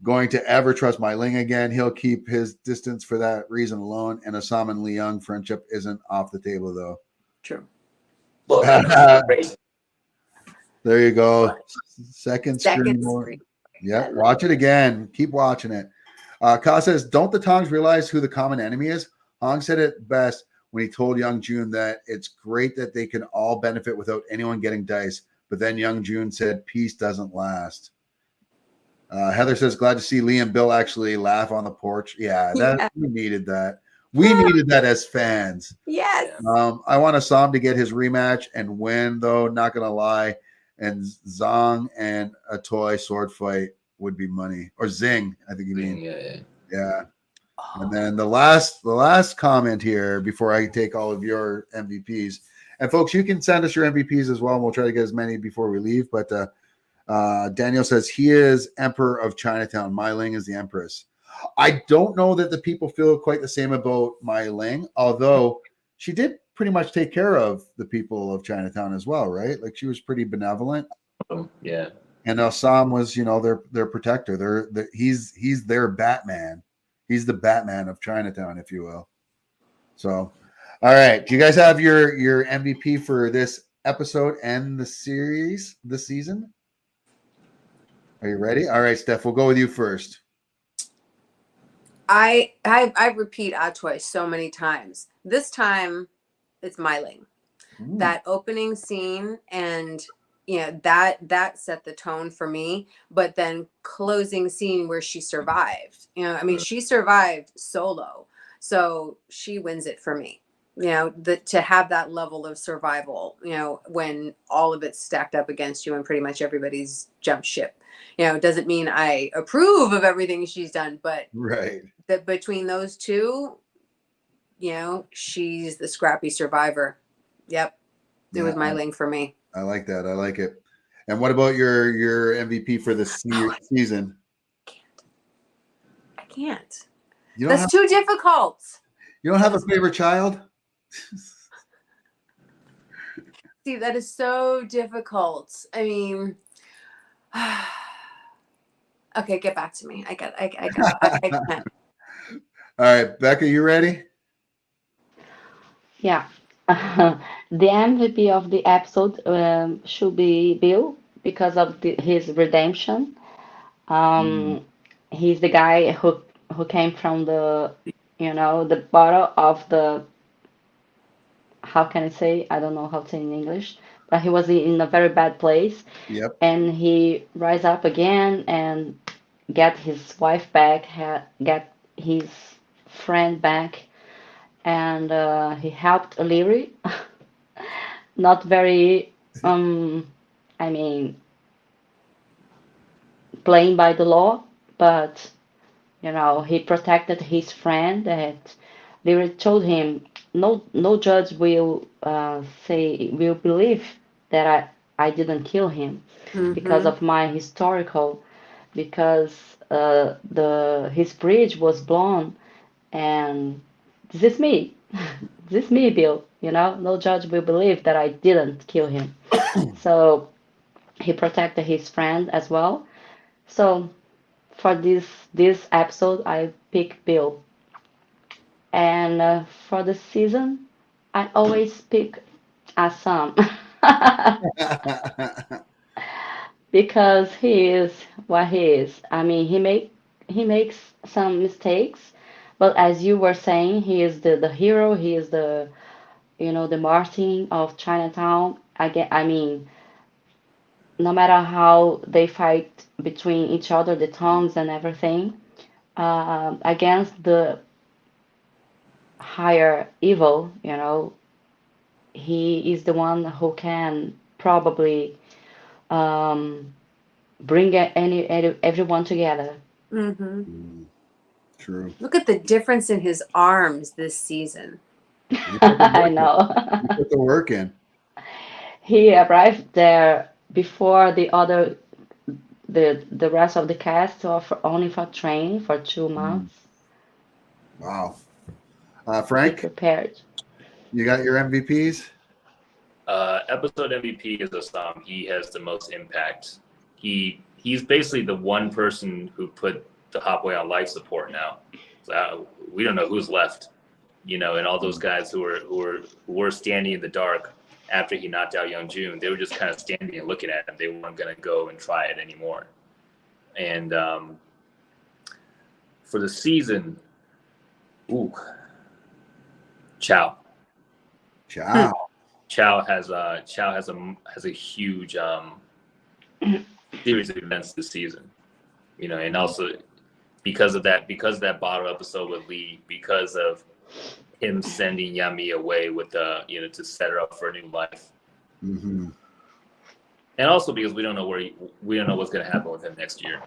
going to ever trust Mai Ling again. He'll keep his distance for that reason alone. And Assam and Lee Young friendship isn't off the table, though. True. There you go. Second screen. Yeah, watch it again. Keep watching it. Ka says, don't the Tongs realize who the common enemy is? Hong said it best when he told Young Jun that it's great that they can all benefit without anyone getting dice. But then Young Jun said, peace doesn't last. Heather says, glad to see Lee and Bill actually laugh on the porch. Yeah. We needed that. We needed that as fans. Yes. I want Assam to get his rematch and win, though. Not going to lie. And Zong and Atoy sword fight would be money. Or Zing, I think you mean. Yeah. And then the last comment here before I take all of your MVPs. And folks, you can send us your MVPs as well, and we'll try to get as many before we leave. But Daniel says he is Emperor of Chinatown. Mai Ling is the Empress. I don't know that the people feel quite the same about Mai Ling, although she did pretty much take care of the people of Chinatown as well, right? Like she was pretty benevolent. Yeah. And Assam was, their protector. He's their Batman. He's the Batman of Chinatown, if you will. So, all right. Do you guys have your MVP for this episode and the series, the season? Are you ready? All right, Steph, we'll go with you first. I repeat Atoy so many times. This time it's Mai Ling. That opening scene and that set the tone for me. But then closing scene where she survived, I mean, she survived solo, so she wins it for me. To have that level of survival, when all of it's stacked up against you and pretty much everybody's jumped ship. Doesn't mean I approve of everything she's done, but Right. that between those two, she's the scrappy survivor. Yep. It was my link for me. I like that. I like it. And what about your MVP for this season? I can't. That's too difficult. You don't have a favorite child? See, that is so difficult. I mean, okay, get back to me. I can't. All right, Becca, you ready? Yeah. The MVP of the episode should be Bill because of his redemption. He's the guy who came from the bottom of the, how can I say? I don't know how to say in English, but he was in a very bad place. Yep. And he rise up again and get his wife back, get his friend back, and he helped O'Leary. Not very, I mean, playing by the law, but he protected his friend. That Leary told him, no judge will will believe that I didn't kill him because of my historical, because his bridge was blown, and this is me. This is me, Bill. No judge will believe that I didn't kill him. So he protected his friend as well. So for this episode, I pick Bill. And for the season, I always pick Assam because he is what he is. I mean, he makes some mistakes, but as you were saying, he is the hero. He is the the Martin of Chinatown. I mean, no matter how they fight between each other, the tongues and everything, against the higher evil, he is the one who can probably bring everyone together. True. Look at the difference in his arms this season. I know. You put the work in. He arrived there before the rest of the cast, only for training for 2 months. Wow. He Frank, prepared. you got your MVPs? Episode MVP is Assam. He has the most impact. He's basically the one person who put the Hopway on life support now. So we don't know who's left, and all those guys who were standing in the dark after he knocked out Young Jun, they were just kind of standing and looking at him. They weren't going to go and try it anymore. And for the season, Chow. Chow has a huge series of events this season, and also because of that bottle episode with Lee, because of him sending Yami away with to set her up for a new life, and also because we don't know what's going to happen with him next year.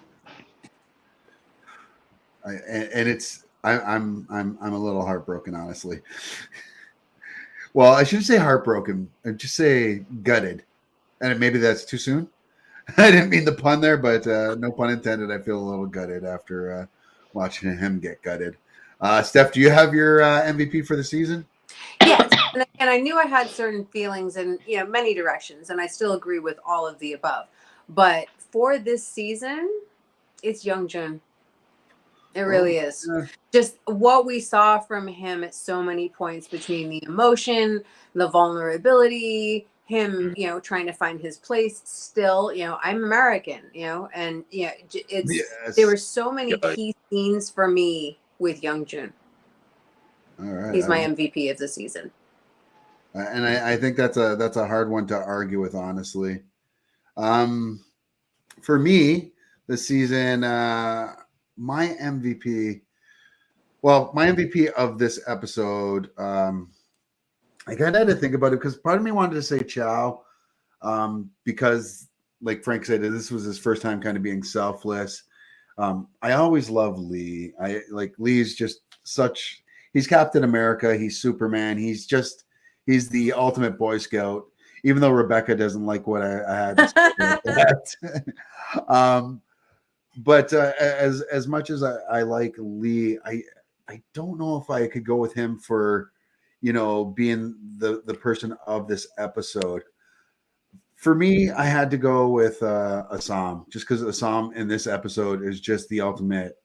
I'm a little heartbroken, honestly. Well, I shouldn't say heartbroken. I'd just say gutted. And maybe that's too soon. I didn't mean the pun there, but no pun intended. I feel a little gutted after watching him get gutted. Steph, do you have your MVP for the season? Yes. And I knew I had certain feelings in many directions, and I still agree with all of the above. But for this season, it's Young Jun. It really is. Just what we saw from him at so many points between the emotion, the vulnerability, him, trying to find his place still, I'm American, and there were so many key scenes for me with Young Jun. All right. He's my MVP of the season. And I think that's a hard one to argue with, honestly. For me, this season, my MVP. Well, my MVP of this episode, I kind of had to think about it because part of me wanted to say Chow, because, like Frank said, this was his first time kind of being selfless. I always love Lee. I like Lee's just such. He's Captain America. He's Superman. He's the ultimate Boy Scout. Even though Rebecca doesn't like what I had to say about that. But as much as I like Lee, I don't know if I could go with him for, being the person of this episode. For me, I had to go with Assam, just because Assam in this episode is just the ultimate.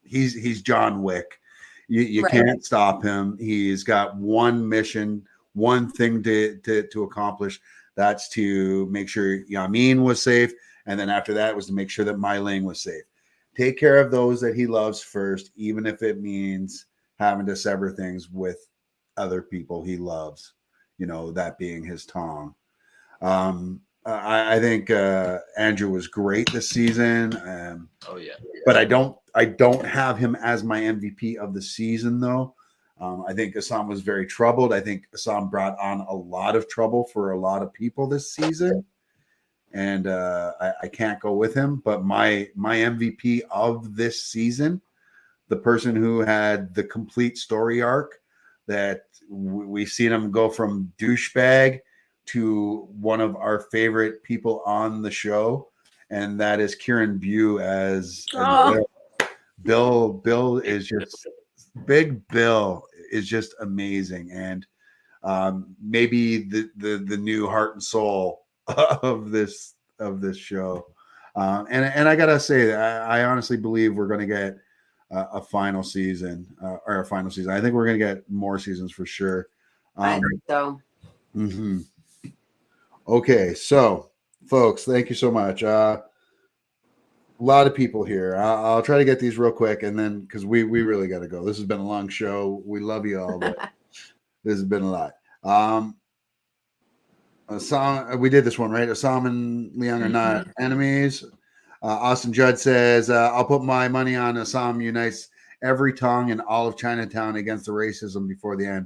He's John Wick. You Right. can't stop him. He's got one mission, one thing to accomplish. That's to make sure Yamin was safe, and then after that was to make sure that Mai Ling was safe. Take care of those that he loves first, even if it means having to sever things with other people he loves. That being his Tong. I think Andrew was great this season. Oh yeah. But I don't have him as my MVP of the season though. I think Assam was very troubled. I think Assam brought on a lot of trouble for a lot of people this season, and I can't go with him. But my MVP of this season, the person who had the complete story arc, that we've seen him go from douchebag to one of our favorite people on the show, and that is Kieran Bew as Oh. Bill. Bill is just Big Bill is just amazing, and maybe the new heart and soul of this show. And I gotta say that I honestly believe we're going to get a final season, or a final season. I think we're going to get more seasons for sure. I think so. Mm-hmm. Okay, so folks, thank you so much. A lot of people here. I'll try to get these real quick, and then because we really got to go. This has been a long show. We love you all, but this has been a lot. Assam, we did this one, right? Assam and Liang are not enemies. Austin Judd says, I'll put my money on Assam unites every Tong in all of Chinatown against the racism before the end.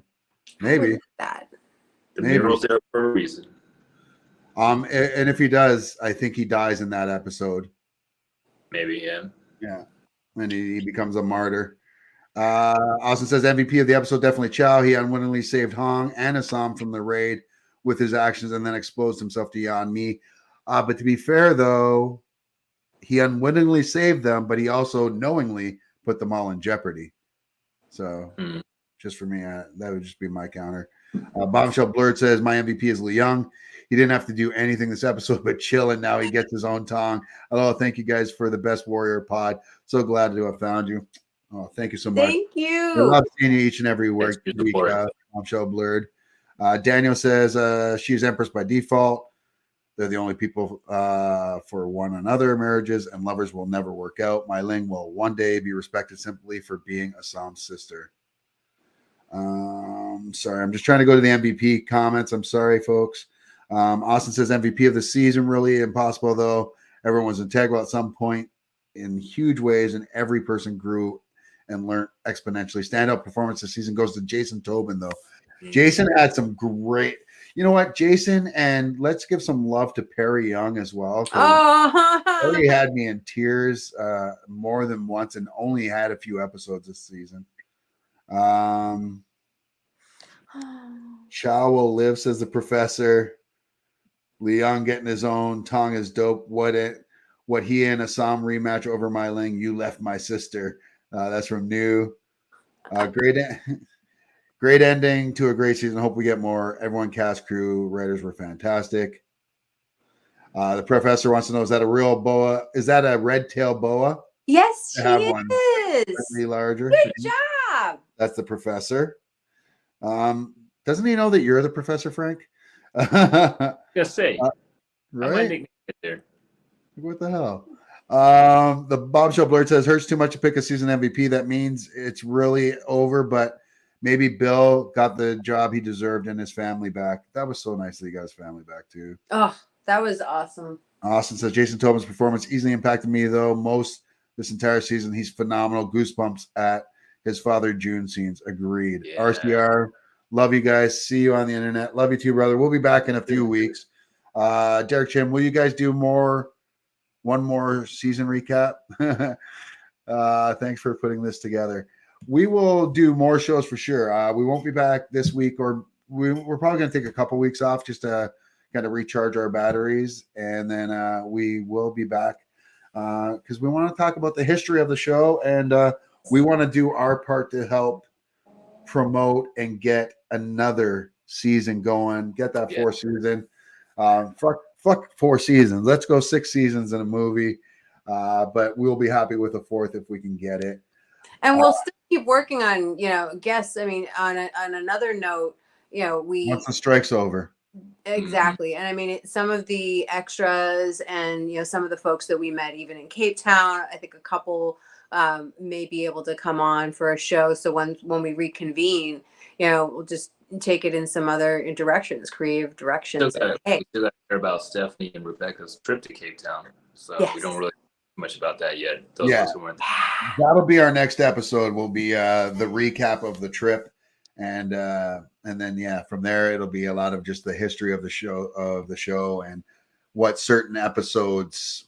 Maybe. That. The Maybe. mural's there for a reason. And if he does, I think he dies in that episode. Maybe, yeah. Yeah. And he becomes a martyr. Austin says MVP of the episode, definitely Chow. He unwittingly saved Hong and Assam from the raid with his actions and then exposed himself to Yan Mi. But to be fair, though, he unwittingly saved them, but he also knowingly put them all in jeopardy. So just for me, that would just be my counter. Bombshell Blurred says, my MVP is Li Young. He didn't have to do anything this episode but chill, and now he gets his own Tong. Hello, thank you guys for the best warrior pod. So glad to have found you. Oh, thank you so much. Thank I you. love seeing you each and every week. Support. Bombshell Blurred. Daniel says she's Empress by default. They're the only people for one another. Marriages and lovers will never work out. Mai Ling will one day be respected simply for being Assam's sister. Sorry, I'm just trying to go to the MVP comments. I'm sorry, folks. Austin says MVP of the season, really impossible though. Everyone was integral at some point in huge ways, and every person grew and learned exponentially. Standout performance this season goes to Jason Tobin, though. Jason had some great. You know what, Jason, and let's give some love to Perry Young as well. Perry had me in tears more than once, and only had a few episodes this season. Chow will live, says the professor. Leon getting his own. Tong is dope. What he and Assam rematch over Mai Ling. You left my sister. That's from New. Great ending to a great season. Hope we get more. Everyone, cast, crew, writers were fantastic. The professor wants to know, is that a real boa? Is that a red tail boa? Yes, I have she one. is. Slightly larger. Good job. That's the professor. Doesn't he know that you're the professor, Frank? Just say. Right? There. What the hell? The Bombshell Blurred says, hurts too much to pick a season MVP. That means it's really over, but maybe Bill got the job he deserved and his family back. That was so nice that he got his family back too. Oh, that was awesome. Austin says Jason Tobin's performance easily impacted me though most this entire season. He's phenomenal. Goosebumps at his Father June scenes. Agreed. Yeah. RCR, love you guys. See you on the internet. Love you too, brother. We'll be back in a few weeks. Derek Chin, will you guys do one more season recap? Thanks for putting this together. We will do more shows for sure. We won't be back this week, or we're probably going to take a couple weeks off just to kind of recharge our batteries, and then we will be back because we want to talk about the history of the show, and we want to do our part to help promote and get another season going, get that fourth season. Fuck 4 seasons. Let's go 6 seasons in a movie, but we'll be happy with a 4th if we can get it. And we'll still keep working on, guests. I mean, on another note, Once the strike's over. Exactly. And I mean, some of the extras and, some of the folks that we met even in Cape Town, I think a couple may be able to come on for a show. So when we reconvene, we'll just take it in some other directions, creative directions. We still got to hear about Stephanie and Rebecca's trip to Cape Town. So we don't really know much about that yet. That'll be our next episode. Will be the recap of the trip. And then from there it'll be a lot of just the history of the show and what certain episodes,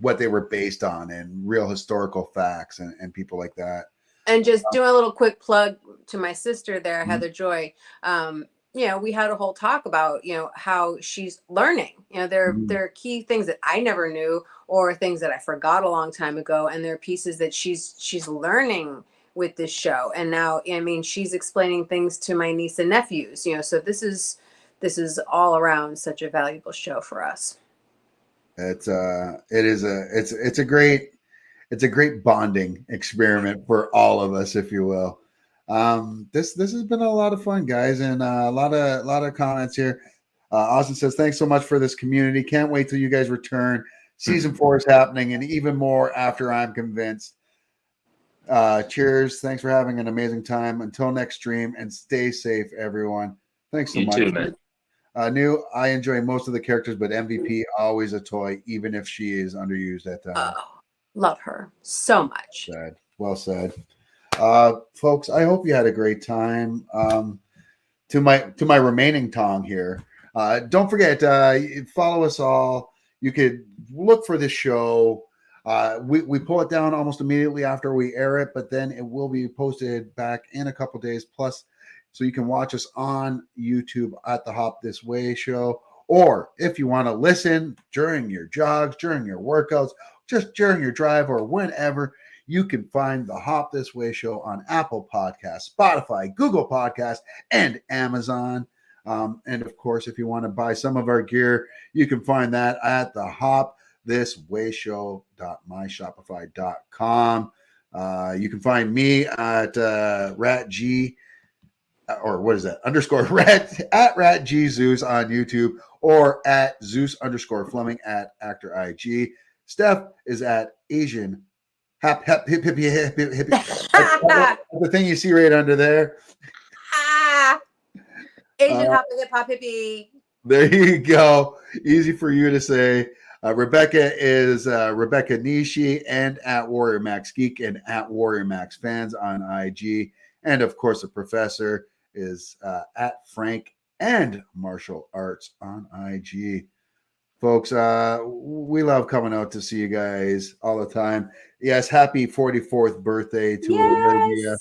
what they were based on, and real historical facts and people like that. And just doing a little quick plug to my sister there, Heather Joy. We had a whole talk about how she's learning. There are key things that I never knew, or things that I forgot a long time ago, and there are pieces that she's learning with this show. And now, she's explaining things to my niece and nephews, so this is all around such a valuable show for us. It's a great bonding experiment for all of us, if you will. This has been a lot of fun, guys, and a lot of comments here. Austin says, thanks so much for this community. Can't wait till you guys return. Season 4 is happening, and even more after I'm convinced. Cheers. Thanks for having an amazing time. Until next stream, and stay safe, everyone. Thanks so much. You too, man. I enjoy most of the characters, but MVP always a toy, even if she is underused at times. Love her so much. Well said. Folks, I hope you had a great time. To my remaining Tong here, don't forget, follow us all. You could look for this show. We pull it down almost immediately after we air it, but then it will be posted back in a couple days plus, so you can watch us on YouTube at the Hop This Way show, or if you want to listen during your jogs, during your workouts, just during your drive, or whenever, you can find the Hop This Way show on Apple Podcasts, Spotify, Google Podcasts, and Amazon. And of course, if you want to buy some of our gear, you can find that at the hopthiswayshow.myshopify.com. You can find me at @ratg, or what is that? _rat at @ratgzeus on YouTube, or at Zeus_Fleming at actor IG. Steph is at Asian hap hip hip hip hip hip. The thing you see right under there. Asian hop hip hop hippie. There you go. Easy for you to say. Rebecca is Rebecca Nishi, and at Warrior Max Geek and at Warrior Max Fans on IG. And of course, the professor is at Frank and Martial Arts on IG. Folks, we love coming out to see you guys all the time. Yes, happy 44th birthday to Olivia.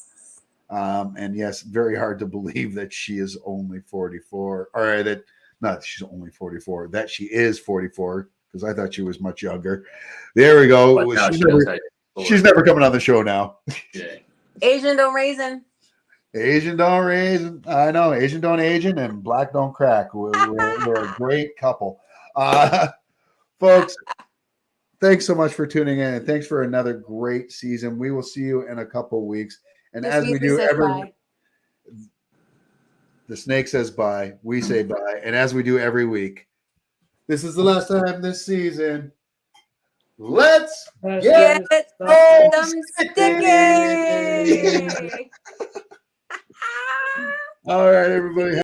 And yes, very hard to believe that she is only 44, or that not she's only 44, that she is 44, because I thought she was much younger. There we go. She's never coming on the show now. Yeah. Asian don't raisin. Asian don't raisin. I know. Asian don't Asian, and black don't crack. We're a great couple. Folks, thanks so much for tuning in, and thanks for another great season. We will see you in a couple weeks. And as we do the snake says bye, we say bye. And as we do every week, this is the last time this season. Let's get some sticky. all right, everybody.